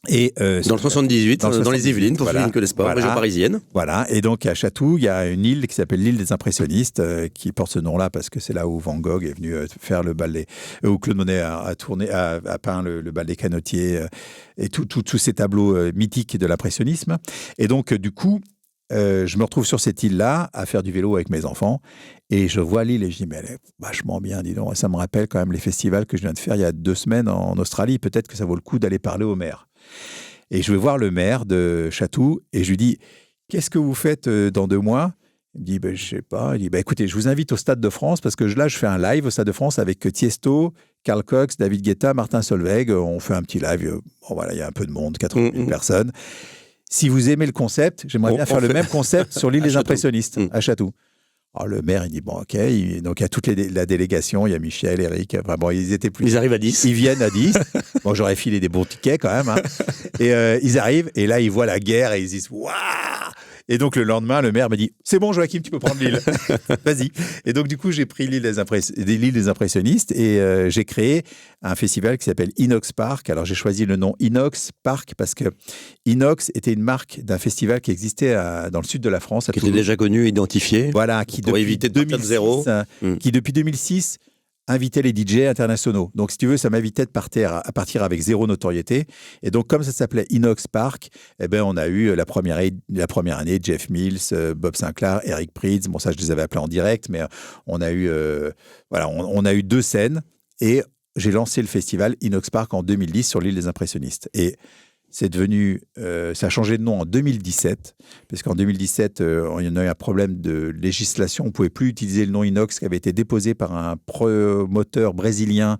Et dans le 78, dans les Yvelines, pour ceux qui ne connaissent pas, région parisienne. Voilà, et donc à Chatou, il y a une île qui s'appelle l'île des Impressionnistes, qui porte ce nom-là parce que c'est là où Van Gogh est venu faire le bal où Claude Monet a peint le bal des canotiers, et tous ces tableaux mythiques de l'impressionnisme. Et donc, du coup, je me retrouve sur cette île-là à faire du vélo avec mes enfants et je vois l'île et je dis mais elle est vachement bien, dis donc. Ça me rappelle quand même les festivals que je viens de faire il y a 2 semaines en Australie. Peut-être que ça vaut le coup d'aller parler au maire. Et je vais voir le maire de Chatou et je lui dis qu'est-ce que vous faites dans 2 mois? Il me dit je sais pas. Il dit écoutez, je vous invite au Stade de France parce que là je fais un live au Stade de France avec Tiesto, Carl Cox, David Guetta, Martin Solveig. On fait un petit live. Voilà, il y a un peu de monde, 80 000 personnes. Si vous aimez le concept, j'aimerais bien faire le même concept sur l'île des Impressionnistes, à Chatou. Alors le maire, il dit, bon, ok. Donc il y a toute la délégation, il y a Michel, Eric. Enfin, bon, ils étaient plus. Ils arrivent à 10. Ils viennent à 10. Bon, j'aurais filé des bons tickets quand même. Hein. Et ils arrivent, et là, ils voient la guerre, et ils disent, waouh! Et donc, le lendemain, le maire me dit, c'est bon, Joachim, tu peux prendre l'île. Vas-y. Et donc, du coup, j'ai pris l'île des Impressionnistes et j'ai créé un festival qui s'appelle Inox Park. Alors, j'ai choisi le nom Inox Park parce que Inox était une marque d'un festival qui existait dans le sud de la France. Qui était déjà connu et identifié. Voilà. Pour éviter de partir de zéro. Qui, depuis 2006, invitait les DJ internationaux. Donc, si tu veux, ça m'invitait à partir avec 0 notoriété. Et donc, comme ça s'appelait Inox Park, eh ben, on a eu la première année Jeff Mills, Bob Sinclair, Eric Prydz. Bon, ça, je les avais appelés en direct, mais on a eu, on a eu 2 scènes. Et j'ai lancé le festival Inox Park en 2010 sur l'île des Impressionnistes. Et c'est devenu, ça a changé de nom en 2017, parce qu'en 2017, il y en a eu un problème de législation. On ne pouvait plus utiliser le nom Inox qui avait été déposé par un promoteur brésilien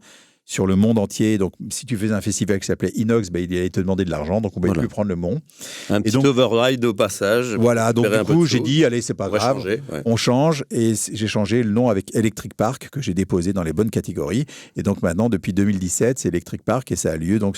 sur le monde entier. Donc, si tu faisais un festival qui s'appelait Inox, il allait te demander de l'argent, donc on ne pouvait plus prendre le nom. Un petit override au passage. Voilà, donc du coup, j'ai dit, allez, c'est pas grave, on change. Et j'ai changé le nom avec Electric Park, que j'ai déposé dans les bonnes catégories. Et donc maintenant, depuis 2017, c'est Electric Park et ça a lieu donc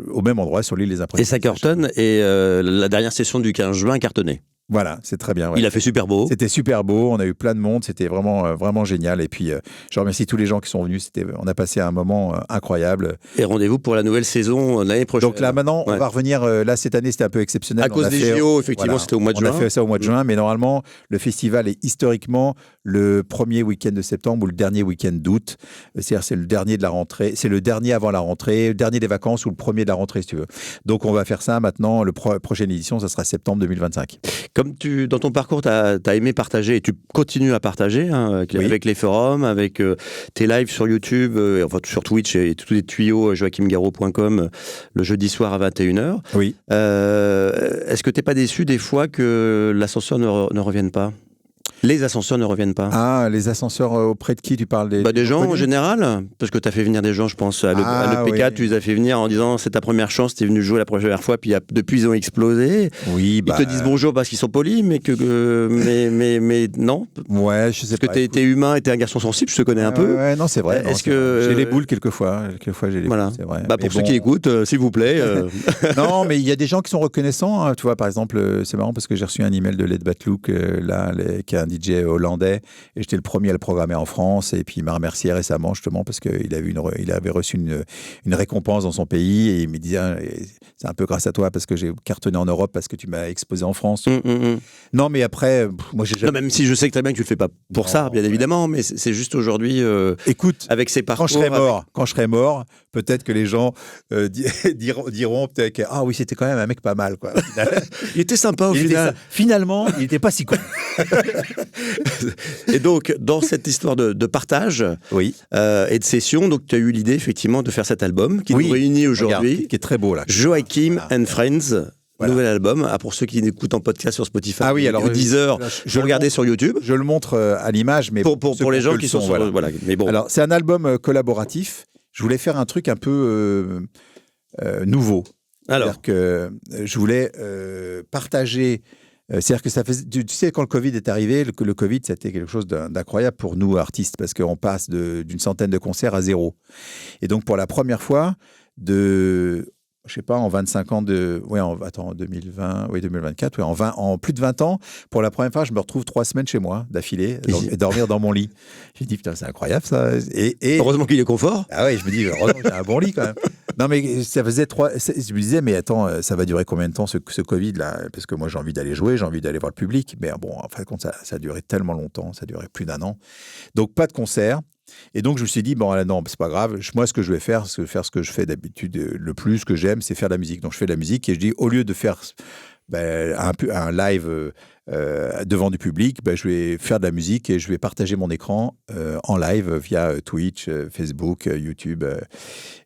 au même endroit, sur l'île des Impressions. Et ça cartonne, et la dernière session du 15 juin cartonnait. Voilà, c'est très bien. Il a fait super beau. C'était super beau, on a eu plein de monde, c'était vraiment, vraiment génial. Et puis, je remercie tous les gens qui sont venus, on a passé un moment incroyable. Et rendez-vous pour la nouvelle saison l'année prochaine. Donc là, maintenant, on va revenir. Là, cette année, c'était un peu exceptionnel. À cause des JO, effectivement, c'était au mois de juin. On a fait ça au mois de juin, mais normalement, le festival est historiquement le premier week-end de septembre ou le dernier week-end d'août. C'est-à-dire, c'est le dernier de la rentrée, c'est le dernier avant la rentrée, le dernier des vacances ou le premier de la rentrée, si tu veux. Donc, on va faire ça maintenant. Prochaine édition, ça sera septembre 2025. Comme dans ton parcours, tu as aimé partager et tu continues à partager avec les forums, avec tes lives sur YouTube, sur Twitch et tous les tuyaux joachimgarraud.com le jeudi soir à 21h. Oui. Est-ce que tu n'es pas déçu des fois que l'ascenseur ne revienne pas ? Les ascenseurs ne reviennent pas. Ah, les ascenseurs auprès de qui tu parles des gens en général, parce que tu as fait venir des gens, je pense, à l'EP4, tu les as fait venir en disant c'est ta première chance, tu es venu jouer la première fois, puis depuis ils ont explosé. Oui, ils te disent bonjour parce qu'ils sont polis, mais non. Ouais, je sais pas. Parce que t'es humain et t'es un garçon sensible, je te connais un peu. Ouais, non, c'est vrai. J'ai les boules quelquefois. J'ai les boules, c'est vrai. Pour ceux qui écoutent, s'il vous plaît. Non, mais il y a des gens qui sont reconnaissants. Hein. Tu vois, par exemple, c'est marrant parce que j'ai reçu un email de Led Batlook, qui est un DJ hollandais, et j'étais le premier à le programmer en France, et puis il m'a remercié récemment justement parce qu'il avait reçu une récompense dans son pays, et il me disait c'est un peu grâce à toi parce que j'ai cartonné en Europe parce que tu m'as exposé en France. Non, mais après, moi j'ai jamais... Non, même si je sais que très bien que tu le fais pas pour ça, bien évidemment, mais c'est juste aujourd'hui. Écoute, avec ses parcours. Quand je serai mort, peut-être que les gens diront peut-être que oui, c'était quand même un mec pas mal, quoi. Il était sympa au final. Finalement, il n'était pas si con. Et donc, dans cette histoire de partage et de session, donc tu as eu l'idée effectivement de faire cet album qui nous réunit aujourd'hui. Qui est très beau là. Joachim and Friends. Voilà. Nouvel album, pour ceux qui écoutent en podcast sur Spotify, alors 10h, je regardais sur YouTube. Je le montre à l'image, mais pour les gens qui sont sur... Voilà. Mais bon. Alors, c'est un album collaboratif. Je voulais faire un truc un peu nouveau. C'est-à-dire que je voulais partager... c'est-à-dire que ça faisait, tu sais, quand le Covid est arrivé, le Covid, c'était quelque chose d'incroyable pour nous, artistes, parce qu'on passe d'une centaine de concerts à 0. Et donc, pour la première fois, je sais pas, en 25 ans en 2020, 2024, en plus de 20 ans, pour la première fois, je me retrouve 3 semaines chez moi, d'affilée, et dormir dans mon lit. J'ai dit, putain, c'est incroyable, ça. Et heureusement qu'il est confort. Ah ouais, je me dis, heureusement, j'ai un bon lit, quand même. Non, mais ça faisait je me disais, mais attends, ça va durer combien de temps, ce Covid-là? Parce que moi, j'ai envie d'aller jouer, j'ai envie d'aller voir le public. Mais bon, en fin de compte, ça a duré tellement longtemps, ça a duré plus d'1 an. Donc, pas de concert. Et donc, je me suis dit, non, c'est pas grave. Moi, ce que je vais faire, c'est faire ce que je fais d'habitude le plus, ce que j'aime, c'est faire de la musique. Donc, je fais de la musique et je dis, au lieu de faire un live devant du public, je vais faire de la musique et je vais partager mon écran en live via Twitch, Facebook, YouTube,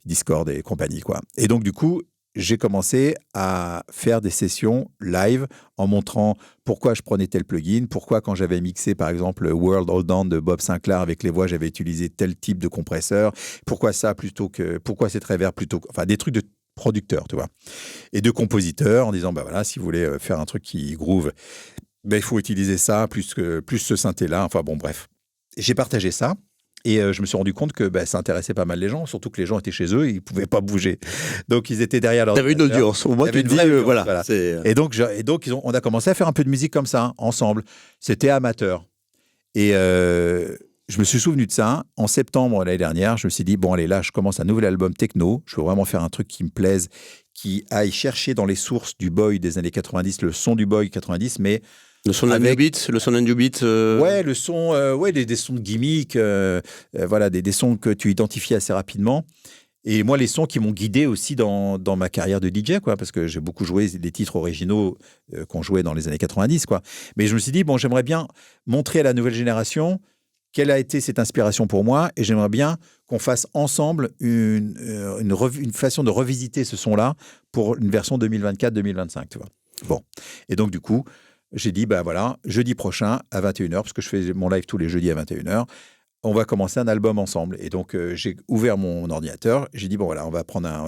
Discord et compagnie, quoi. Et donc, du coup, j'ai commencé à faire des sessions live en montrant pourquoi je prenais tel plugin, pourquoi quand j'avais mixé par exemple World Hold On de Bob Sinclair avec les voix, j'avais utilisé tel type de compresseur, pourquoi cette reverb plutôt que... Enfin, des trucs de producteurs, tu vois, et de compositeurs en disant, si vous voulez faire un truc qui groove, il faut utiliser ça plus ce synthé-là, enfin bon, bref. J'ai partagé ça. Et je me suis rendu compte que ça intéressait pas mal les gens, surtout que les gens étaient chez eux, ils ne pouvaient pas bouger. Donc, ils étaient derrière leur... Tu avais une audience. Au moins, tu te dis, voilà. Et donc, on a commencé à faire un peu de musique comme ça, ensemble. C'était amateur. Et je me suis souvenu de ça. En septembre l'année dernière, je me suis dit, bon, allez, là, je commence un nouvel album techno. Je veux vraiment faire un truc qui me plaise, qui aille chercher dans les sources du boy des années 90, le son du boy 90, mais... Le son and du beat. Ouais, le son, des sons de gimmick, des sons que tu identifies assez rapidement. Et moi, les sons qui m'ont guidé aussi dans ma carrière de DJ, quoi, parce que j'ai beaucoup joué des titres originaux qu'on jouait dans les années 90, quoi. Mais je me suis dit, bon, j'aimerais bien montrer à la nouvelle génération quelle a été cette inspiration pour moi, et j'aimerais bien qu'on fasse ensemble une façon de revisiter ce son-là pour une version 2024-2025, tu vois. Bon, et donc du coup, j'ai dit, jeudi prochain à 21h, parce que je fais mon live tous les jeudis à 21h, on va commencer un album ensemble. Et donc, j'ai ouvert mon ordinateur. J'ai dit, bon, voilà, on va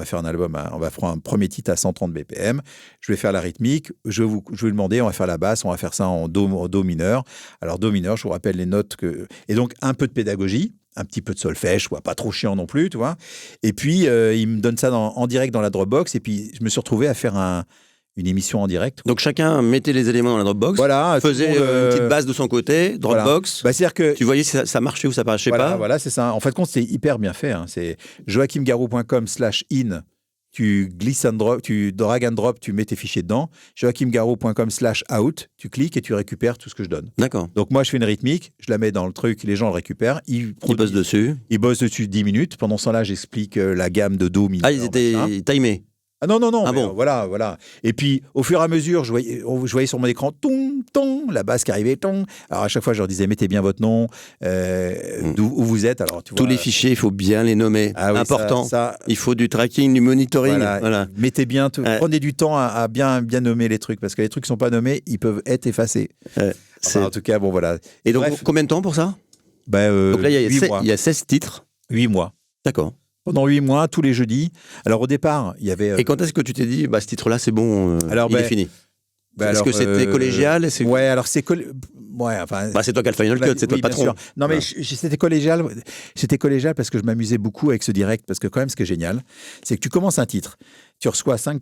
faire un album, on va faire un premier titre à 130 BPM. Je vais faire la rythmique. Je vais lui demander, on va faire la basse, on va faire ça en do mineur. Alors, do mineur, je vous rappelle les notes que... Et donc, un peu de pédagogie, un petit peu de solfège, pas trop chiant non plus, tu vois. Et puis, il me donne ça en direct dans la Dropbox. Et puis, je me suis retrouvé à faire une émission en direct. Donc chacun mettait les éléments dans la Dropbox, voilà, faisait une petite base de son côté, Dropbox. Voilà. C'est-à-dire que tu voyais si ça marchait ou ça marchait pas. Voilà, c'est ça. En fait, c'est hyper bien fait. Hein. C'est joachimgarraud.com/in. Tu glisses tu drag and drop, tu mets tes fichiers dedans. joachimgarraud.com/out. Tu cliques et tu récupères tout ce que je donne. D'accord. Donc moi, je fais une rythmique, je la mets dans le truc, les gens le récupèrent. Ils bossent dessus. Ils bossent dessus 10 minutes. Pendant ce temps-là, j'explique la gamme de do mineur. Ah, ils étaient timés. Ah non. Ah bon. Voilà. Et puis, au fur et à mesure, je voyais sur mon écran, la basse qui arrivait, Alors, à chaque fois, je leur disais, mettez bien votre nom, où vous êtes. Alors, tous les fichiers, il faut bien les nommer. Ah oui, important. Il faut du tracking, du monitoring. Voilà. Mettez bien, prenez du temps à bien nommer les trucs, parce que les trucs qui ne sont pas nommés, ils peuvent être effacés. En tout cas, bon, voilà. Et donc, combien de temps pour ça? Donc là, il y a 16 titres. 8 mois. D'accord. Pendant 8 mois, tous les jeudis. Alors, au départ, il y avait... Et quand est-ce que tu t'es dit, ce titre-là, c'est bon, il est fini? Est-ce que c'était collégial? Ouais, alors c'est... c'est toi qui as le final cut, c'est toi le patron. Sûr. Non, mais c'était collégial. C'était collégial parce que je m'amusais beaucoup avec ce direct. Parce que quand même, ce qui est génial, c'est que tu commences un titre, tu reçois 5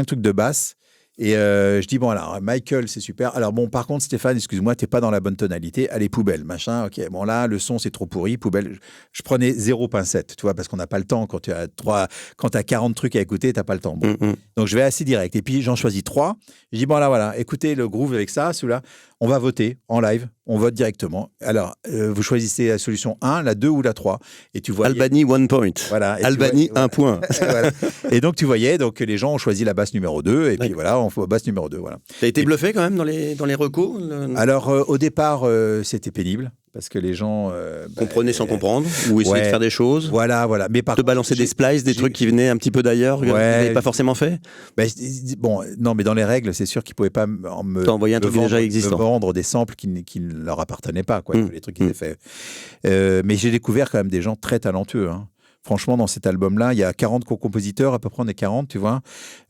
trucs de basse. Et je dis, bon, alors, Michael, c'est super. Alors, bon, par contre, Stéphane, excuse-moi, t'es pas dans la bonne tonalité. Allez, poubelle, machin. OK, bon, là, le son, c'est trop pourri. Poubelle. Je prenais 0 pincette, tu vois, parce qu'on n'a pas le temps. Quand tu as 40 trucs à écouter, t'as pas le temps. Bon. Donc, je vais assez direct. Et puis, j'en choisis 3. Je dis, bon, là, voilà, écoutez le groove avec ça, celui-là. On va voter en live. On vote directement. Alors, vous choisissez la solution 1, la 2 ou la 3. Et tu vois. Albany, 1 point. Voilà. Albany, 1 point. Voilà. Et donc, tu voyais, les gens ont choisi la basse numéro 2. Et puis voilà, on fait basse numéro 2. Voilà. T'as été bluffé quand même dans les recos? Alors, au départ, c'était pénible. Parce que les gens... comprenaient sans comprendre, ou essayaient de faire des choses. Voilà. Mais te balancer des splices, des trucs qui venaient un petit peu d'ailleurs, qu'ils n'avaient pas forcément fait. Bon, non, mais dans les règles, c'est sûr qu'ils ne pouvaient pas me vendre des samples qui ne leur appartenaient pas, quoi, les trucs qu'ils avaient fait. Mais j'ai découvert quand même des gens très talentueux, hein. Franchement, dans cet album-là, il y a 40 compositeurs, à peu près on est 40, tu vois.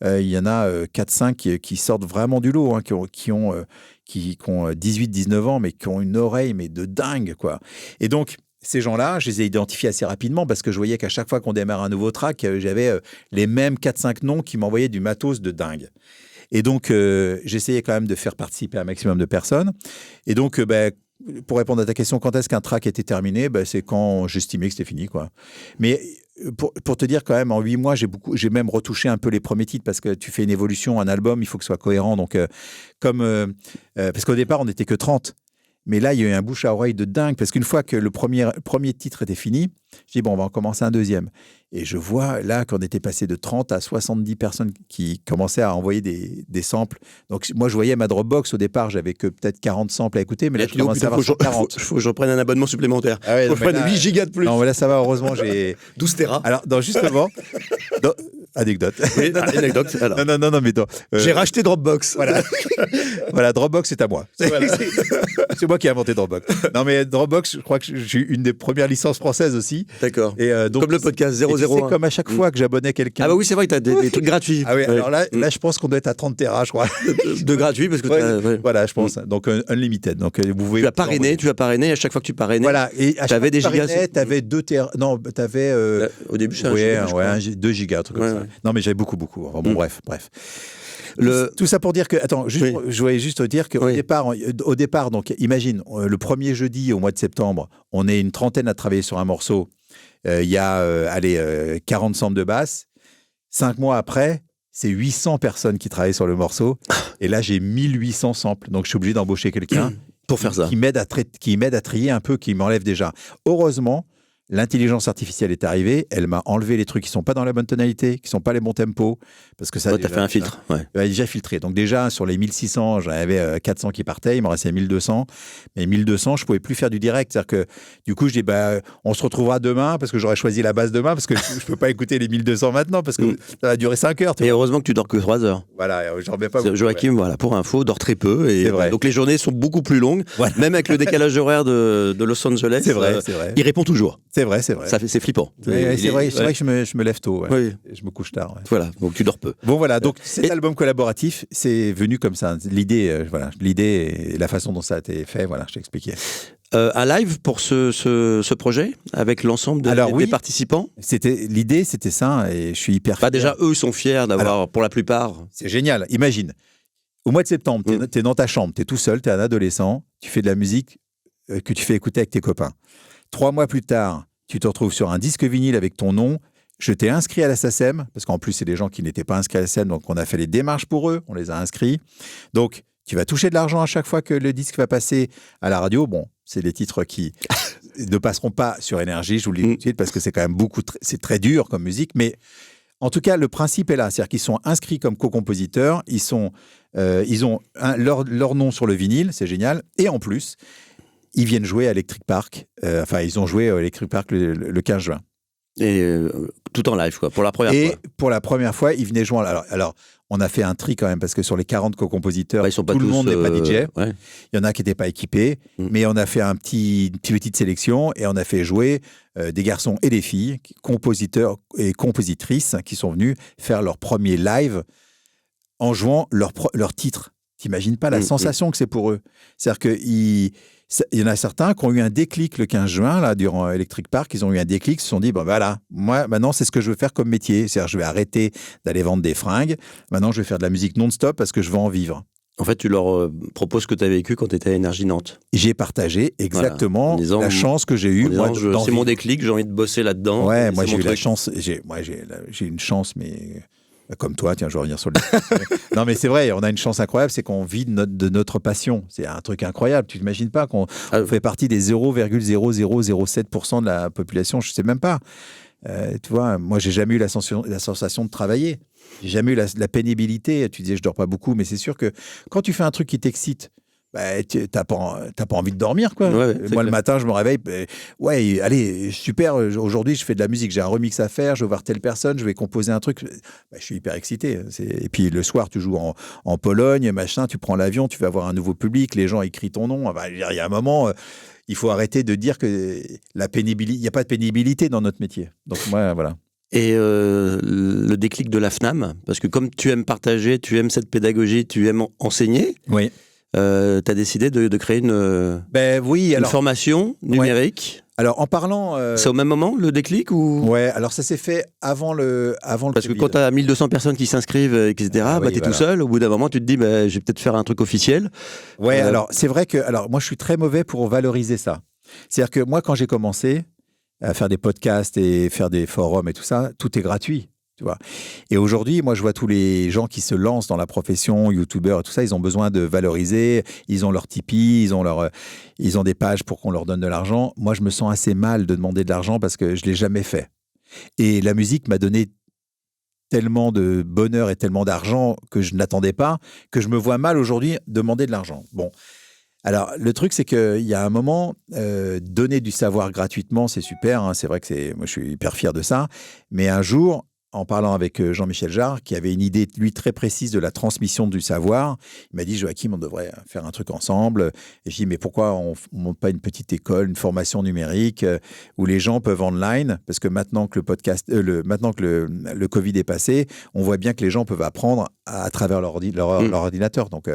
Il y en a 4-5 qui sortent vraiment du lot, hein, qui ont 18-19 ans, mais qui ont une oreille mais de dingue, quoi. Et donc, ces gens-là, je les ai identifiés assez rapidement parce que je voyais qu'à chaque fois qu'on démarre un nouveau track, j'avais les mêmes 4-5 noms qui m'envoyaient du matos de dingue. Et donc, j'essayais quand même de faire participer un maximum de personnes. Et donc, pour répondre à ta question, quand est-ce qu'un track était terminé, c'est quand j'estimais que c'était fini, quoi. Mais pour te dire quand même, en 8 mois, j'ai même retouché un peu les premiers titres parce que tu fais une évolution, un album, il faut que ce soit cohérent. Donc, parce qu'au départ, on n'était que 30. Mais là, il y a eu un bouche à oreille de dingue parce qu'une fois que le premier titre était fini, je dis, bon, on va en commencer un deuxième. Et je vois là qu'on était passé de 30 à 70 personnes qui commençaient à envoyer des samples. Donc, moi, je voyais ma Dropbox. Au départ, j'avais que peut-être 40 samples à écouter, mais là, je commençais à avoir 40. Il faut que je reprenne un abonnement supplémentaire. Ah ouais, faut que je prenne 8 gigas de plus. Non, mais là, ça va, heureusement, j'ai... 12 Tera. Alors, justement... Anecdote. Oui, anecdote. Alors. Non, mais j'ai racheté Dropbox. Voilà, Dropbox, c'est à moi. C'est moi qui ai inventé Dropbox. Non, mais Dropbox, je crois que j'ai eu une des premières licences françaises aussi. D'accord. Et donc, comme le podcast 001. C'est comme à chaque fois que j'abonnais quelqu'un. Ah bah oui, c'est vrai que tu as des trucs gratuits. Ah oui, alors là, je pense qu'on doit être à 30 Tera, je crois. De gratuit, parce que voilà, je pense. Donc, unlimited. Donc, vous pouvez... Tu as parrainé, à chaque fois que tu parrainais. Voilà, et à chaque fois que tu gigas. Tu avais 2 Tera. Non, tu avais... Au début, c'est 2 gigas, un truc comme ça. Non, mais j'avais beaucoup. Enfin, bon, bref. Tout ça pour dire que... Attends, je voulais juste dire qu'au départ, donc imagine, le premier jeudi au mois de septembre, on est une trentaine à travailler sur un morceau. Il y a 40 samples de basse. 5 mois après, c'est 800 personnes qui travaillent sur le morceau. Et là, j'ai 1800 samples. Donc, je suis obligé d'embaucher quelqu'un pour faire ça. Qui m'aide à trier un peu, qui m'enlève déjà. Heureusement, L'intelligence artificielle est arrivée, elle m'a enlevé les trucs qui sont pas dans la bonne tonalité, qui sont pas les bons tempos, parce que ça. T'as fait un filtre. Ouais. Déjà filtré. Donc déjà sur les 1600, j'en avais 400 qui partaient, il m'en restait 1200. Mais 1200, je pouvais plus faire du direct. C'est-à-dire que du coup, je dis on se retrouvera demain parce que j'aurais choisi la base demain parce que je peux pas écouter les 1200 maintenant parce que ça va durer 5 heures. Et heureusement que tu dors que 3 heures. Voilà, j'en remets pas beaucoup. Joachim, voilà, pour info, dort très peu. Et c'est vrai. Donc les journées sont beaucoup plus longues. Voilà. Même avec le décalage horaire de Los Angeles. C'est vrai, c'est vrai. Il répond toujours. C'est vrai. C'est flippant. C'est vrai que je me lève tôt. Oui. Et je me couche tard. Ouais. Voilà, donc tu dors peu. Bon voilà, donc cet album collaboratif, c'est venu comme ça. L'idée et la façon dont ça a été fait, voilà, je t'ai expliqué. Un live pour ce projet avec l'ensemble des participants. L'idée, c'était ça, et je suis hyper fier. Déjà, eux sont fiers d'avoir, pour la plupart. C'est génial. Imagine, au mois de septembre, t'es dans ta chambre, t'es tout seul, t'es un adolescent, tu fais de la musique que tu fais écouter avec tes copains. 3 mois plus tard, tu te retrouves sur un disque vinyle avec ton nom. Je t'ai inscrit à la SACEM, parce qu'en plus, c'est des gens qui n'étaient pas inscrits à la SACEM, donc on a fait les démarches pour eux, on les a inscrits. Donc, tu vas toucher de l'argent à chaque fois que le disque va passer à la radio. Bon, c'est des titres qui ne passeront pas sur Énergie, je vous le dis tout de suite, parce que c'est quand même c'est très dur comme musique, mais en tout cas, le principe est là, c'est-à-dire qu'ils sont inscrits comme co-compositeurs, ils ont leur nom sur le vinyle, c'est génial, et en plus, ils viennent jouer à Electric Park, ils ont joué à Electric Park le 15 juin. Et tout en live, quoi, pour la première fois. Et pour la première fois, ils venaient jouer. Alors, on a fait un tri quand même, parce que sur les 40 co-compositeurs, tout le monde n'est pas DJ. Ouais. Il y en a qui n'étaient pas équipés, mais on a fait une petite sélection et on a fait jouer des garçons et des filles, compositeurs et compositrices, qui sont venus faire leur premier live en jouant leur titre. T'imagines pas la sensation que c'est pour eux. C'est-à-dire qu'il y en a certains qui ont eu un déclic le 15 juin, là, durant Electric Park. Ils ont eu un déclic, ils se sont dit, voilà, moi, maintenant, c'est ce que je veux faire comme métier. C'est-à-dire, je vais arrêter d'aller vendre des fringues. Maintenant, je vais faire de la musique non-stop parce que je veux en vivre. En fait, tu leur proposes ce que tu as vécu quand tu étais à Énergie Nantes. J'ai partagé exactement la chance que j'ai eue. C'est mon déclic, j'ai envie de bosser là-dedans. Ouais, moi, j'ai eu la chance. J'ai une chance, mais... Comme toi, tiens, je vais revenir sur le... Non, mais c'est vrai, on a une chance incroyable, c'est qu'on vit de notre passion. C'est un truc incroyable. Tu t'imagines pas qu'on fait partie des 0,0007% de la population, je sais même pas. Tu vois, moi, j'ai jamais eu la sensation de travailler. J'ai jamais eu la pénibilité. Tu disais, je dors pas beaucoup, mais c'est sûr que quand tu fais un truc qui t'excite, t'as pas envie de dormir, quoi. Ouais, moi, le matin, je me réveille. Allez, super. Aujourd'hui, je fais de la musique. J'ai un remix à faire. Je vais voir telle personne. Je vais composer un truc. Je suis hyper excité. Et puis le soir, tu joues en Pologne, machin. Tu prends l'avion. Tu vas voir un nouveau public. Les gens écrient ton nom. Il y a un moment. Il faut arrêter de dire que il n'y a pas de pénibilité dans notre métier. Donc moi, voilà. Et le déclic de la FNAM, parce que comme tu aimes partager, tu aimes cette pédagogie, tu aimes enseigner. Oui. Tu as décidé de créer une formation numérique. Alors, en parlant... C'est au même moment, le déclic ou... Ouais, alors ça s'est fait avant le Parce que quand tu as 1200 personnes qui s'inscrivent, etc., tu es tout seul. Au bout d'un moment, tu te dis, je vais peut-être faire un truc officiel. Ouais, alors c'est vrai que... Alors, moi, je suis très mauvais pour valoriser ça. C'est-à-dire que moi, quand j'ai commencé à faire des podcasts et faire des forums et tout ça, tout est gratuit. Tu vois. Et aujourd'hui, moi, je vois tous les gens qui se lancent dans la profession, youtubeurs et tout ça, ils ont besoin de valoriser, ils ont leur Tipeee, ils ont des pages pour qu'on leur donne de l'argent. Moi, je me sens assez mal de demander de l'argent parce que je ne l'ai jamais fait. Et la musique m'a donné tellement de bonheur et tellement d'argent que je n'attendais pas, que je me vois mal aujourd'hui demander de l'argent. Bon. Alors, le truc, c'est qu'il y a un moment, donner du savoir gratuitement, c'est super, hein, c'est vrai que moi, je suis hyper fier de ça, mais un jour, en parlant avec Jean-Michel Jarre, qui avait une idée, lui, très précise de la transmission du savoir, il m'a dit, Joachim, on devrait faire un truc ensemble. Et je dis, mais pourquoi on ne monte pas une petite école, une formation numérique où les gens peuvent online, parce que maintenant que le Covid est passé, on voit bien que les gens peuvent apprendre à travers leur ordinateur. Donc,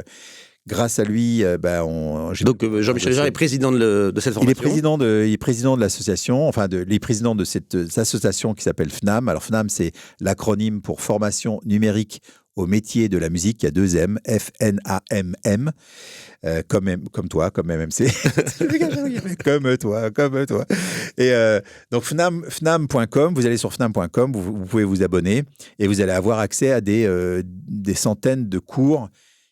grâce à lui, Donc Jean-Michel Jarre est président de cette formation. Il est président de l'association, il est président de cette association qui s'appelle FNAM. Alors FNAM, c'est l'acronyme pour Formation numérique au métier de la musique. Il y a 2 M, F-N-A-M-M, comme toi, comme MMC. comme toi. Et donc fnam.com, vous allez sur fnam.com, vous pouvez vous abonner et vous allez avoir accès à des centaines de cours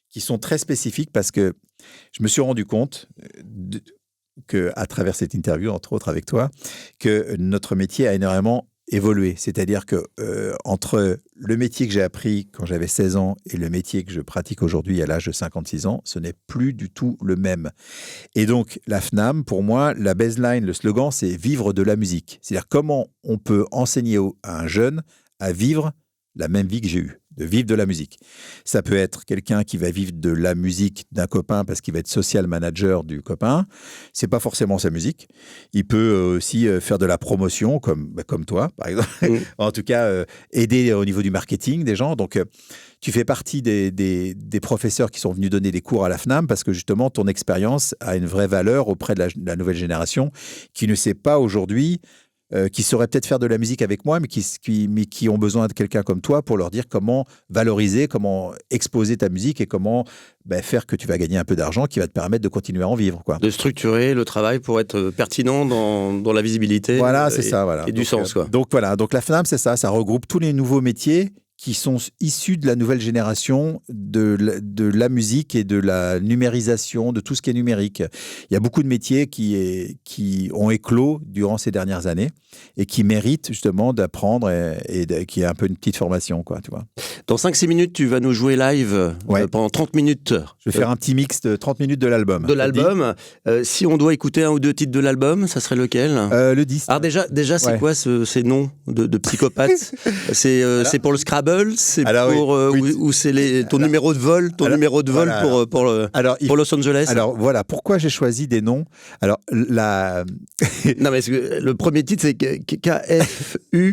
qui sont très spécifiques parce que je me suis rendu compte, que, à travers cette interview, entre autres avec toi, que notre métier a énormément évolué. C'est-à-dire que entre le métier que j'ai appris quand j'avais 16 ans et le métier que je pratique aujourd'hui à l'âge de 56 ans, ce n'est plus du tout le même. Et donc, la FNAM, pour moi, la baseline, le slogan, c'est vivre de la musique. C'est-à-dire comment on peut enseigner à un jeune à vivre la même vie que j'ai eue, de vivre de la musique. Ça peut être quelqu'un qui va vivre de la musique d'un copain parce qu'il va être social manager du copain. C'est pas forcément sa musique. Il peut aussi faire de la promotion, comme toi, par exemple. En tout cas, aider au niveau du marketing des gens. Donc, tu fais partie des professeurs qui sont venus donner des cours à la FNAM parce que justement, ton expérience a une vraie valeur auprès de la nouvelle génération qui ne sait pas aujourd'hui qui sauraient peut-être faire de la musique avec moi, mais qui ont besoin de quelqu'un comme toi pour leur dire comment valoriser, comment exposer ta musique et comment faire que tu vas gagner un peu d'argent qui va te permettre de continuer à en vivre, quoi. De structurer le travail pour être pertinent dans la visibilité. Voilà, c'est ça. Voilà. Et du sens, quoi. Donc voilà, donc la FNAM, c'est ça regroupe tous les nouveaux métiers qui sont issus de la nouvelle génération de la musique et de la numérisation, de tout ce qui est numérique. Il y a beaucoup de métiers qui ont éclos durant ces dernières années et qui méritent justement d'apprendre et qui est un peu une petite formation, quoi, tu vois. Dans 5-6 minutes, tu vas nous jouer live pendant 30 minutes. Je vais faire un petit mix de 30 minutes de l'album. De l'album. Si on doit écouter un ou deux titres de l'album, ça serait lequel ? Le 10. Alors déjà c'est quoi ces noms de psychopathes ? C'est pour le Scrabble ? C'est pour ou c'est ton numéro de vol, numéro de vol pour Los Angeles. Alors voilà, pourquoi j'ai choisi des noms. Alors non mais le premier titre c'est KFUQWSW.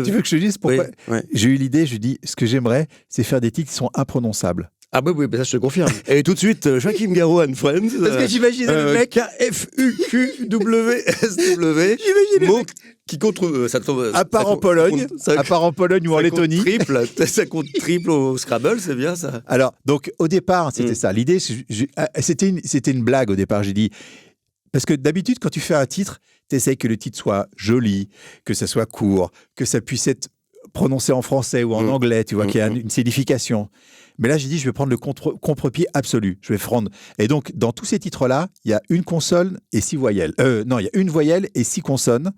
Tu veux que je te dise pourquoi j'ai eu l'idée, je dis ce que j'aimerais, c'est faire des titres qui sont imprononçables. Ah oui, ça je te confirme. Et tout de suite, Joachim Garraud and Friends. Parce que j'imaginais le mec KFUQWSW. Mot qui compte. À part en Pologne, ou en Lettonie. Ça compte triple au Scrabble, c'est bien ça. Alors, donc au départ, c'était ça. L'idée, c'était une blague au départ. J'ai dit. Parce que d'habitude, quand tu fais un titre, tu essayes que le titre soit joli, que ça soit court, que ça puisse être prononcé en français ou en anglais, tu vois, qu'il y a une signification. Mais là, j'ai dit, je vais prendre le contre-pied absolu. Je vais prendre. Et donc, dans tous ces titres-là, il y a une consonne et 6 voyelles. Non, il y a une voyelle et 6 consonnes.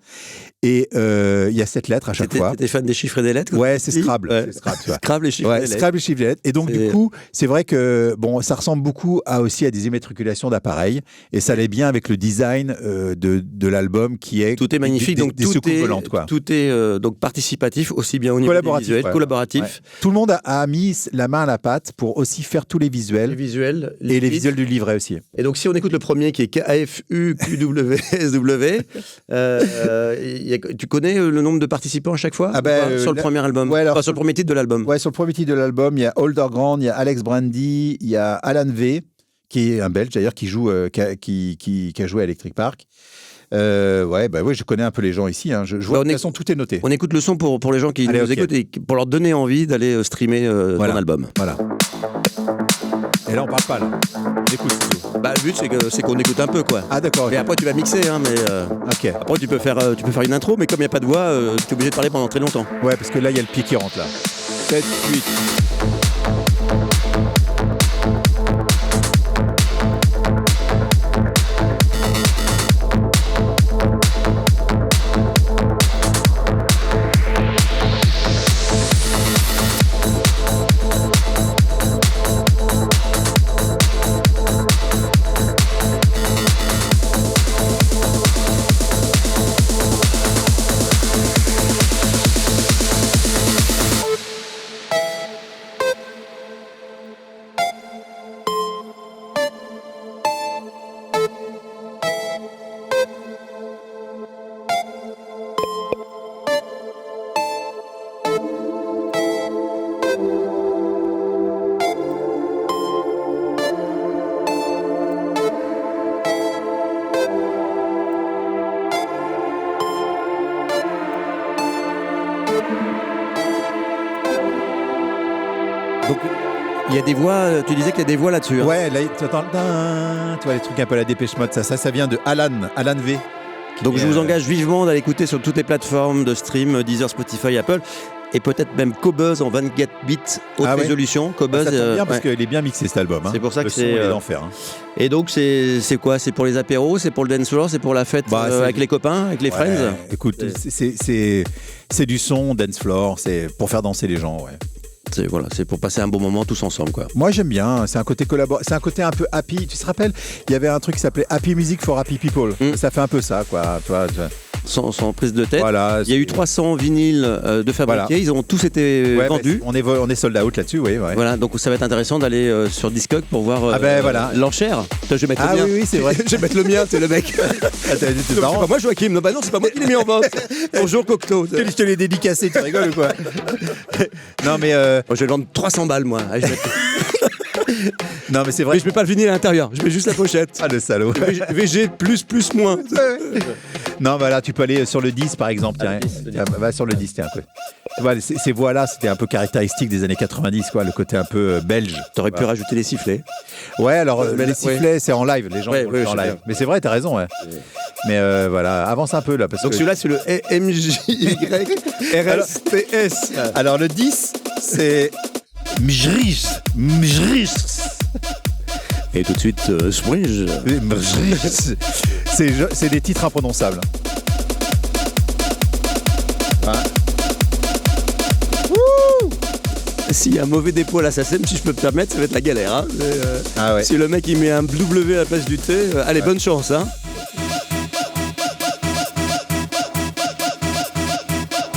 Et il y a 7 lettres à chaque fois. T'es fan des chiffres et des lettres ? Ouais, c'est Scrabble. Ouais. Scrabble et chiffres et des lettres. Scrabble et chiffres et des lettres. Et donc, du coup, c'est vrai que ça ressemble beaucoup aussi à des immatriculations d'appareils. Et ça allait bien avec le design de l'album qui est. Tout est magnifique. Donc, des soucoupes volantes, quoi. Tout est donc participatif, aussi bien au niveau des visuels, collaboratif. Ouais. Tout le monde a mis la main à la pâte pour aussi faire tous les visuels. Les visuels du livret aussi. Et donc, si on écoute le premier qui est KFUQWSW, tu connais le nombre de participants à chaque fois sur le premier album, sur le premier titre de l'album. Ouais, sur le premier titre de l'album, il y a Older Grand, il y a Alex Brandy, il y a Alan V, qui est un Belge d'ailleurs, qui a joué à Electric Park. Je connais un peu les gens ici. Hein. Je vois de toute façon, tout est noté. On écoute le son pour les gens qui nous écoutent et pour leur donner envie d'aller streamer ton album. Voilà. Et là, on parle pas, là. On écoute. Le but, c'est qu'on écoute un peu, quoi. Ah, d'accord. Okay. Et après, tu vas mixer, hein, mais... Après, tu peux faire une intro, mais comme il n'y a pas de voix, tu es obligé de parler pendant très longtemps. Ouais, parce que là, il y a le pied qui rentre, là. 7, 8... Donc, il y a des voix, tu disais qu'il y a des voix là-dessus. Hein. Ouais, là, tu entends, tu vois les trucs un peu à la Dépêche Mode, ça vient de Alan V. Donc je vous engage vivement d'aller écouter sur toutes les plateformes de stream, Deezer, Spotify, Apple. et peut-être même Cobuzz en 24 bits haute résolution. Cobuzz, ça tombe bien parce qu'il est bien mixé cet album. C'est pour ça le que son, c'est il est d'enfer. Et donc c'est quoi? C'est pour les apéros, c'est pour le dance floor, c'est pour la fête avec les copains, avec les friends. Écoute, c'est du son dance floor, c'est pour faire danser les gens. Ouais. C'est pour passer un bon moment tous ensemble, quoi. Moi j'aime bien, c'est un côté c'est un côté un peu happy. Tu te rappelles, il y avait un truc qui s'appelait Happy Music for Happy People. Ça fait un peu ça, quoi. Sans prise de tête. Voilà, il y a eu 300 vinyles de fabriqués, voilà. Ils ont tous été vendus. On est sold out là-dessus, oui. Ouais. Voilà, donc ça va être intéressant d'aller sur Discog pour voir l'enchère. Je vais mettre le mien. Oui, c'est vrai. Je vais mettre le mien, c'est le mec. C'est pas moi Joachim, non, c'est pas moi qui l'ai mis en vente. Bonjour Cocteau. Je te l'ai dédicacé, tu rigoles ou quoi? Non mais je vais le vendre 300 balles moi. Allez, non mais c'est vrai. Mais je mets pas le vinyle à l'intérieur, je mets juste la pochette. Ah le salaud. VG plus moins. Non bah là tu peux aller sur le 10 par exemple. Tiens, va sur le 10 tiens un peu. Voilà, ces voix-là, c'était un peu caractéristique des années 90, quoi, le côté un peu belge. T'aurais pu rajouter les sifflets. Ouais, alors les sifflets, c'est en live, les gens font en live. Mais c'est vrai, t'as raison, ouais. Mais voilà, avance un peu là. Parce donc celui-là, c'est le MJYRSTS. Alors le 10, c'est Mjris. Et tout de suite, Springe. C'est des titres imprononçables. Ouais. S'il y a un mauvais dépôt à la SACEM, si je peux me permettre, ça va être la galère. Hein. Si le mec il met un W à la place du T, allez, bonne chance. Hein.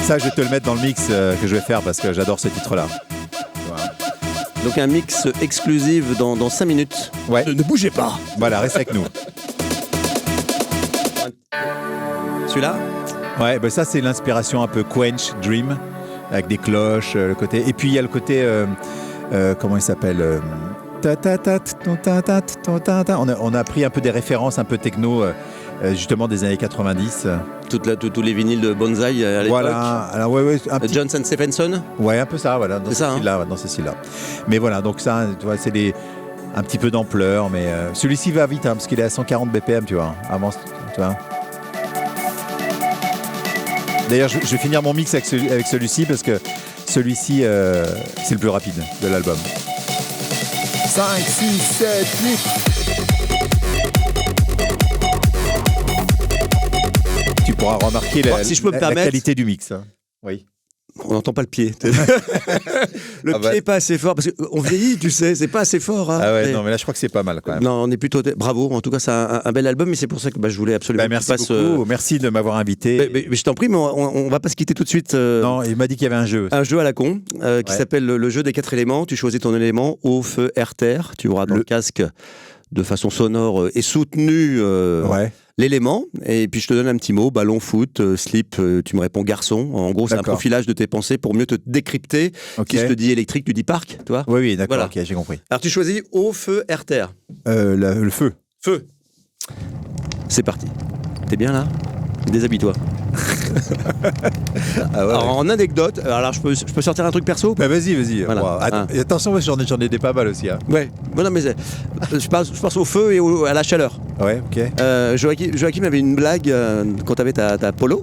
Ça, je vais te le mettre dans le mix que je vais faire parce que j'adore ce titre-là. Voilà. Donc un mix exclusif dans 5 minutes. Ouais. Ne bougez pas. Voilà, reste avec nous. Celui-là ? Ouais, bah ça c'est l'inspiration un peu Quench, Dream, avec des cloches, le côté. Et puis il y a le côté, comment il s'appelle on a pris un peu des références un peu techno, justement des années 90. Tous les vinyles de Bonzai à l'époque. Voilà, alors ouais, Johnson Stephenson. Ouais, un peu ça, voilà, dans ce style-là. Mais voilà, donc ça, tu vois, c'est un petit peu d'ampleur, mais celui-ci va vite, hein, parce qu'il est à 140 BPM, tu vois. Avant, tu vois. D'ailleurs, je vais finir mon mix avec celui-ci parce que celui-ci, c'est le plus rapide de l'album. 5, 6, 7, 8. Tu pourras remarquer la qualité du mix. Hein. Oui. On n'entend pas le pied. Le pied n'est pas assez fort parce qu'on vieillit, tu sais, c'est pas assez fort. Hein. Ah ouais, non, mais là je crois que c'est pas mal quand même. Non, on est plutôt bravo. En tout cas, c'est un bel album, mais c'est pour ça que je voulais absolument. Merci beaucoup. Merci de m'avoir invité. Mais je t'en prie, mais on va pas se quitter tout de suite. Non, il m'a dit qu'il y avait un jeu. Un jeu à la con qui s'appelle le jeu des 4 éléments. Tu choisis ton élément eau, feu, air, terre. Tu auras dans le casque de façon sonore et soutenue. L'élément, et puis je te donne un petit mot, ballon, foot, slip, tu me réponds garçon. En gros, c'est un profilage de tes pensées pour mieux te décrypter. Si je te dis électrique, tu dis parc, tu vois. Oui, d'accord, voilà. Ok, j'ai compris. Alors tu choisis eau, feu, air, terre. Le feu. Feu. C'est parti. T'es bien là ? Déshabille-toi. Alors, en anecdote, alors je peux sortir un truc perso ? Bah vas-y. Voilà. Wow. Attention, j'en ai des pas mal aussi. Hein. Ouais. Bon, non, mais je passe au feu et à la chaleur. Ouais, ok. Joachim avait une blague quand t'avais ta polo.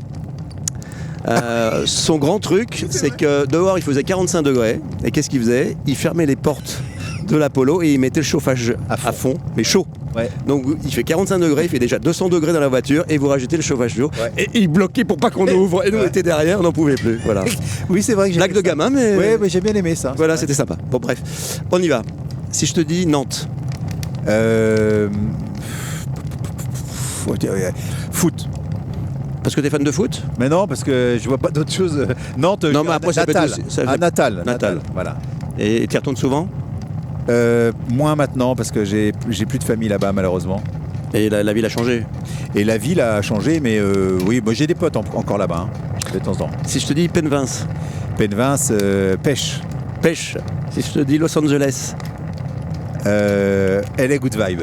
Son grand truc, c'est que dehors il faisait 45 degrés. Et qu'est-ce qu'il faisait ? Il fermait les portes de la polo et il mettait le chauffage à fond, mais chaud. Ouais. Donc il fait 45 degrés, il fait déjà 200 degrés dans la voiture et vous rajoutez le chauffage chaud. Ouais. Et il bloquait pour pas qu'on ouvre. Et nous on était derrière, on n'en pouvait plus. Voilà. Oui, c'est vrai que j'ai blague de gamin, mais. Ouais, mais j'ai bien aimé ça. Voilà, c'était sympa. Bon, bref, on y va. Si je te dis Nantes. Foot. Parce que t'es fan de foot ? Mais non, parce que je vois pas d'autre chose. Nantes, non, mais après, Natal. Voilà. Et tu y retournes souvent ? Moins maintenant, parce que j'ai plus de famille là-bas, malheureusement. Et la ville a changé ? Et la ville a changé, mais oui, moi j'ai des potes encore là-bas, de temps en temps. Si je te dis Penvince ? Penvince, pêche. Pêche. Si je te dis Los Angeles ? LA Good Vibe.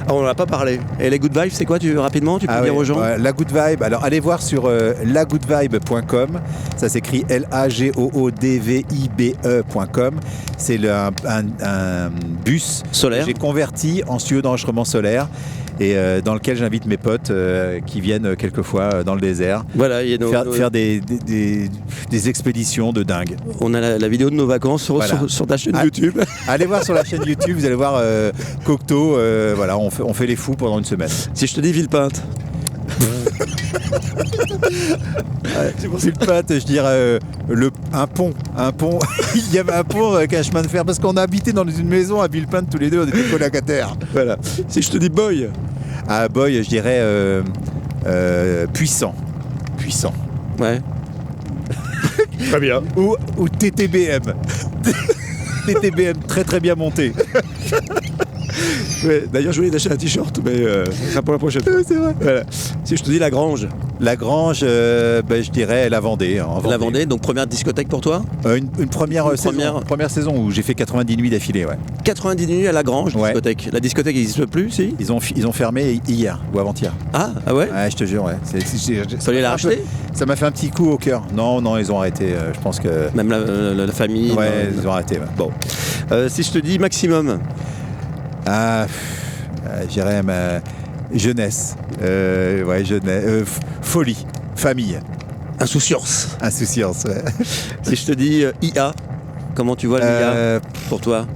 Ah, on n'en a pas parlé. Et les Good Vibes, c'est quoi rapidement, tu peux dire aux gens ? La Good Vibe, alors allez voir sur lagoodvibe.com. Ça s'écrit LAGOODVIBE.com. C'est un bus solaire. Que j'ai converti en studio d'enregistrement solaire. et dans lequel j'invite mes potes qui viennent quelquefois dans le désert Voilà, il y a faire des expéditions de dingue. On a la vidéo de nos vacances sur ta chaîne YouTube. Allez voir sur la chaîne YouTube, vous allez voir Cocteau, voilà, on fait les fous pendant une semaine. Si je te dis Villepinte. Villepinte, je dirais un pont. Il y avait un pont avec un chemin de fer parce qu'on a habité dans une maison à Villepinte tous les deux, on était colocataires. Voilà. Si je te dis Boy. À Boy, je dirais puissant. Ouais. Très bien. Ou TTBM. TTBM, très très bien monté. Ouais, d'ailleurs, je voulais acheter un t-shirt, mais ça pour la prochaine fois. C'est vrai. Voilà. Si je te dis La Grange. La Grange, je dirais la Vendée. La Vendée, donc première discothèque pour toi. Une première saison où j'ai fait 90 nuits d'affilée. Ouais. 90 nuits à La Grange, discothèque. La discothèque n'existe plus, si. Ils ont fermé hier ou avant-hier. Ah ouais. Ouais, je te jure, ouais. Fallait la racheter. Ça m'a fait un petit coup au cœur. Non, ils ont arrêté. Je pense que. Même la famille. Ouais, ils ont arrêté. Ouais. Bon. Si je te dis Maximum. Je dirais ma jeunesse. Folie. Famille. Insouciance. Ouais. Si je te dis IA, comment tu vois l'IA pour toi?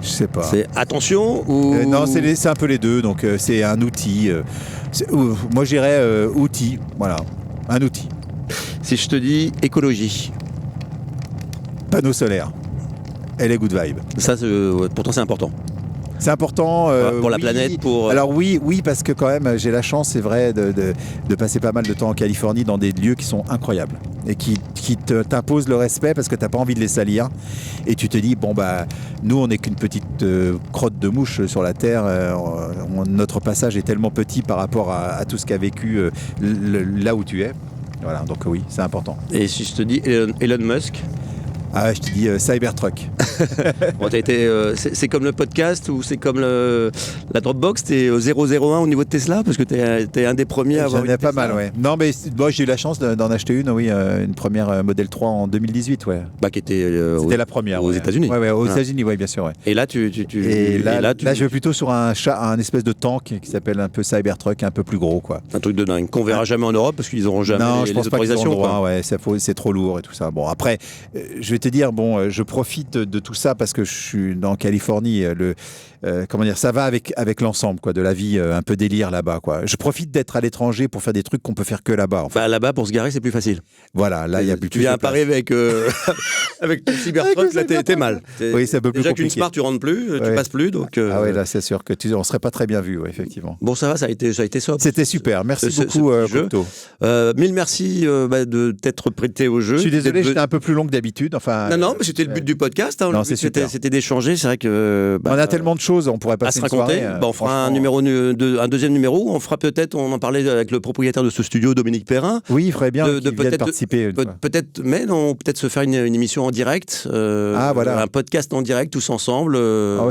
Je sais pas. C'est attention ou non, c'est un peu les deux. Donc c'est un outil. Moi, je dirais outil. Voilà, un outil. Si je te dis écologie. Panneau solaire. Et les good vibes. Ça, pourtant, c'est important. C'est important pour la planète, pour. Alors oui, parce que quand même, j'ai la chance, c'est vrai, de passer pas mal de temps en Californie dans des lieux qui sont incroyables et qui t'imposent le respect parce que t'as pas envie de les salir. Et tu te dis nous, on n'est qu'une petite crotte de mouche sur la terre. Notre passage est tellement petit par rapport à tout ce qu'a vécu là où tu es. Voilà, donc oui, c'est important. Et si je te dis Elon Musk. Je te dis Cybertruck. Bon, c'est comme le podcast ou c'est comme la Dropbox, t'es au 001 au niveau de Tesla parce que t'es un des premiers à avoir une J'en ai pas Tesla. mal, ouais. Non, mais j'ai eu la chance d'en acheter une, oui, une première Model 3 en 2018, ouais. Qui était c'était la première aux États-Unis. Ouais, aux États-Unis, ouais, bien sûr, ouais. Et là, là, je vais plutôt sur un espèce de tank qui s'appelle un peu Cybertruck, un peu plus gros, quoi. Un truc de dingue qu'on verra jamais en Europe parce qu'ils n'auront jamais je pense les pas qu'ils auront autorisations. le droit, ouais, c'est trop lourd et tout ça. Bon, après, je vais te dire, je profite de tout ça parce que je suis en Californie. Ça va avec l'ensemble, quoi, de la vie un peu délire là-bas, quoi. Je profite d'être à l'étranger pour faire des trucs qu'on peut faire que là-bas. En fait. Là-bas, pour se garer, c'est plus facile. Voilà, là, il y a plus. Tu viens à Paris avec ton Cybertruck, là, t'es mal. Oui, c'est un peu plus déjà compliqué. qu'une Smart, tu rentres plus, tu passes plus, donc. Ah ouais, là, c'est sûr que on serait pas très bien vu, ouais, effectivement. Bon, ça va, ça a été sobre. C'était super, merci beaucoup, Cocteau. Mille merci de t'être prêté au jeu. Je suis désolé, j'étais un peu plus long que d'habitude. Enfin. Non, mais c'était le but du podcast. Non, c'était d'échanger. C'est vrai que. On a tellement de choses, on pourrait passer une soirée. On fera un deuxième numéro. On fera on en parlait avec le propriétaire de ce studio, Dominique Perrin. Oui, il ferait bien qu'il vienne participer. Peut-être se faire une émission en direct. Voilà. Un podcast en direct, tous ensemble.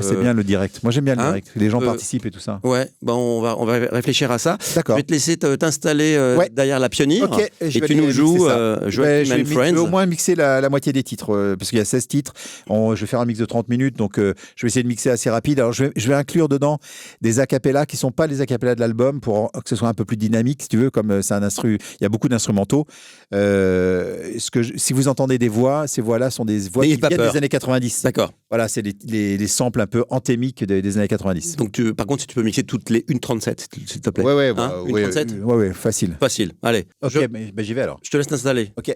C'est bien le direct. Moi, j'aime bien le direct. Les gens participent et tout ça. Ouais, on va réfléchir à ça. D'accord. Je vais te laisser t'installer derrière la pionnière. Okay, et tu nous joues Joachim and Friends. Je vais au moins mixer la moitié des titres, parce qu'il y a 16 titres. Je vais faire un mix de 30 minutes, donc je vais essayer de mixer assez rapide. Alors, je vais inclure dedans des acapellas qui ne sont pas les acapellas de l'album, pour que ce soit un peu plus dynamique, si tu veux, comme c'est un instru. Il y a beaucoup d'instrumentaux. Si vous entendez des voix, ces voix-là sont des voix qui viennent des années 90. D'accord. Voilà, c'est les samples un peu anthémiques des années 90. Donc, par contre, si tu peux mixer toutes les 1:37, s'il te plaît. Ouais, 1:37 ouais, facile. Facile, allez. Ok, j'y vais alors. Je te laisse t'installer. Ok.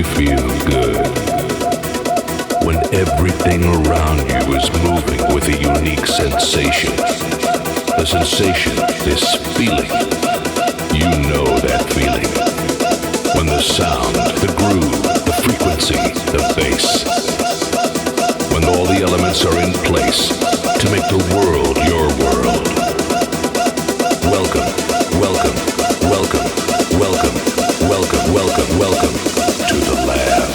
you feel good. When everything around you is moving with a unique sensation. The sensation, this feeling. You know that feeling. When the sound, the groove, the frequency, the bass. When all the elements are in place to make the world your world. Welcome, welcome, welcome, welcome, welcome, welcome, welcome to the lab.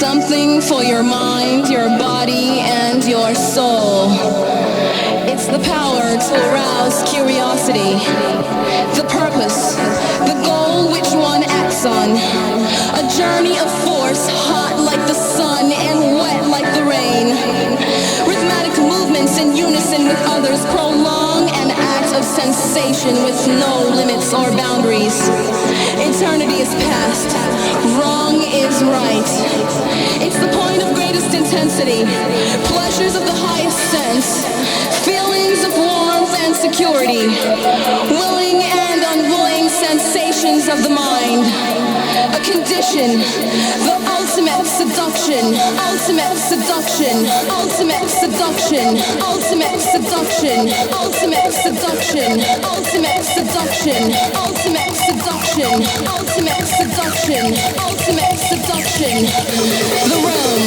something for your mind, your body, and your soul. It's the power to arouse curiosity, the purpose, the goal which one acts on. A journey of force, hot like the sun and wet like the rain. Rhythmic movements in unison with others prolong an act of sensation with no limits or boundaries. Eternity is past, wrong is right. It's the point of greatest intensity, pleasures of the highest sense, feelings of warmth and security, willing and unwilling sensations of the mind. A condition, the ultimate seduction, ultimate seduction, ultimate seduction, ultimate seduction, ultimate seduction, ultimate seduction, ultimate seduction, ultimate seduction, ultimate seduction, the room.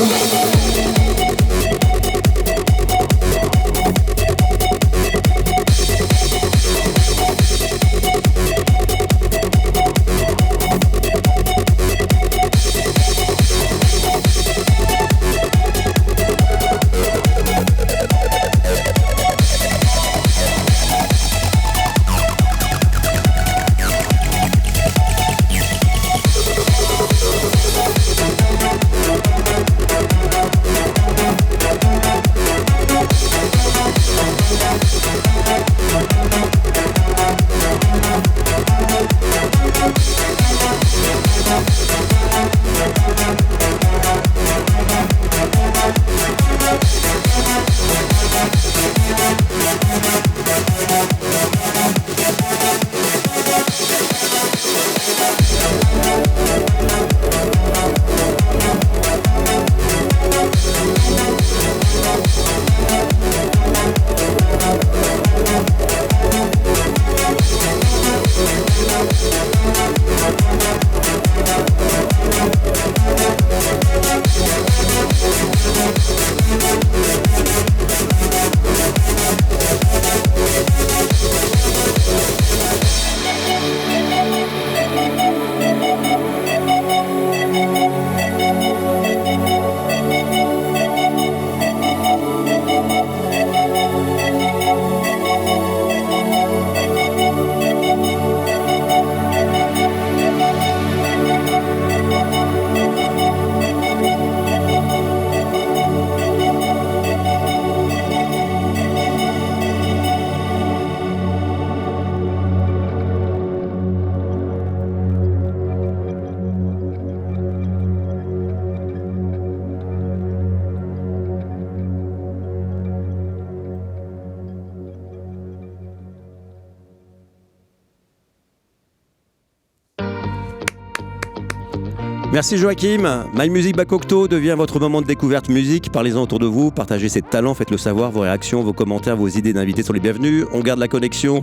Merci Joachim. My Music by Cocteau devient votre moment de découverte musique. Parlez-en autour de vous, partagez ses talents, faites-le savoir, vos réactions, vos commentaires, vos idées d'invités sont les bienvenus. On garde la connexion.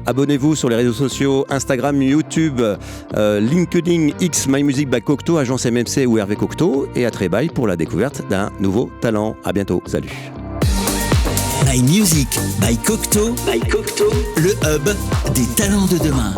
Abonnez-vous sur les réseaux sociaux, Instagram, YouTube, LinkedIn, X, My Music by Cocteau, agence MMC ou Hervé Cocteau. Et à très bye pour la découverte d'un nouveau talent. À bientôt. Salut. My Music by Cocteau, le hub des talents de demain.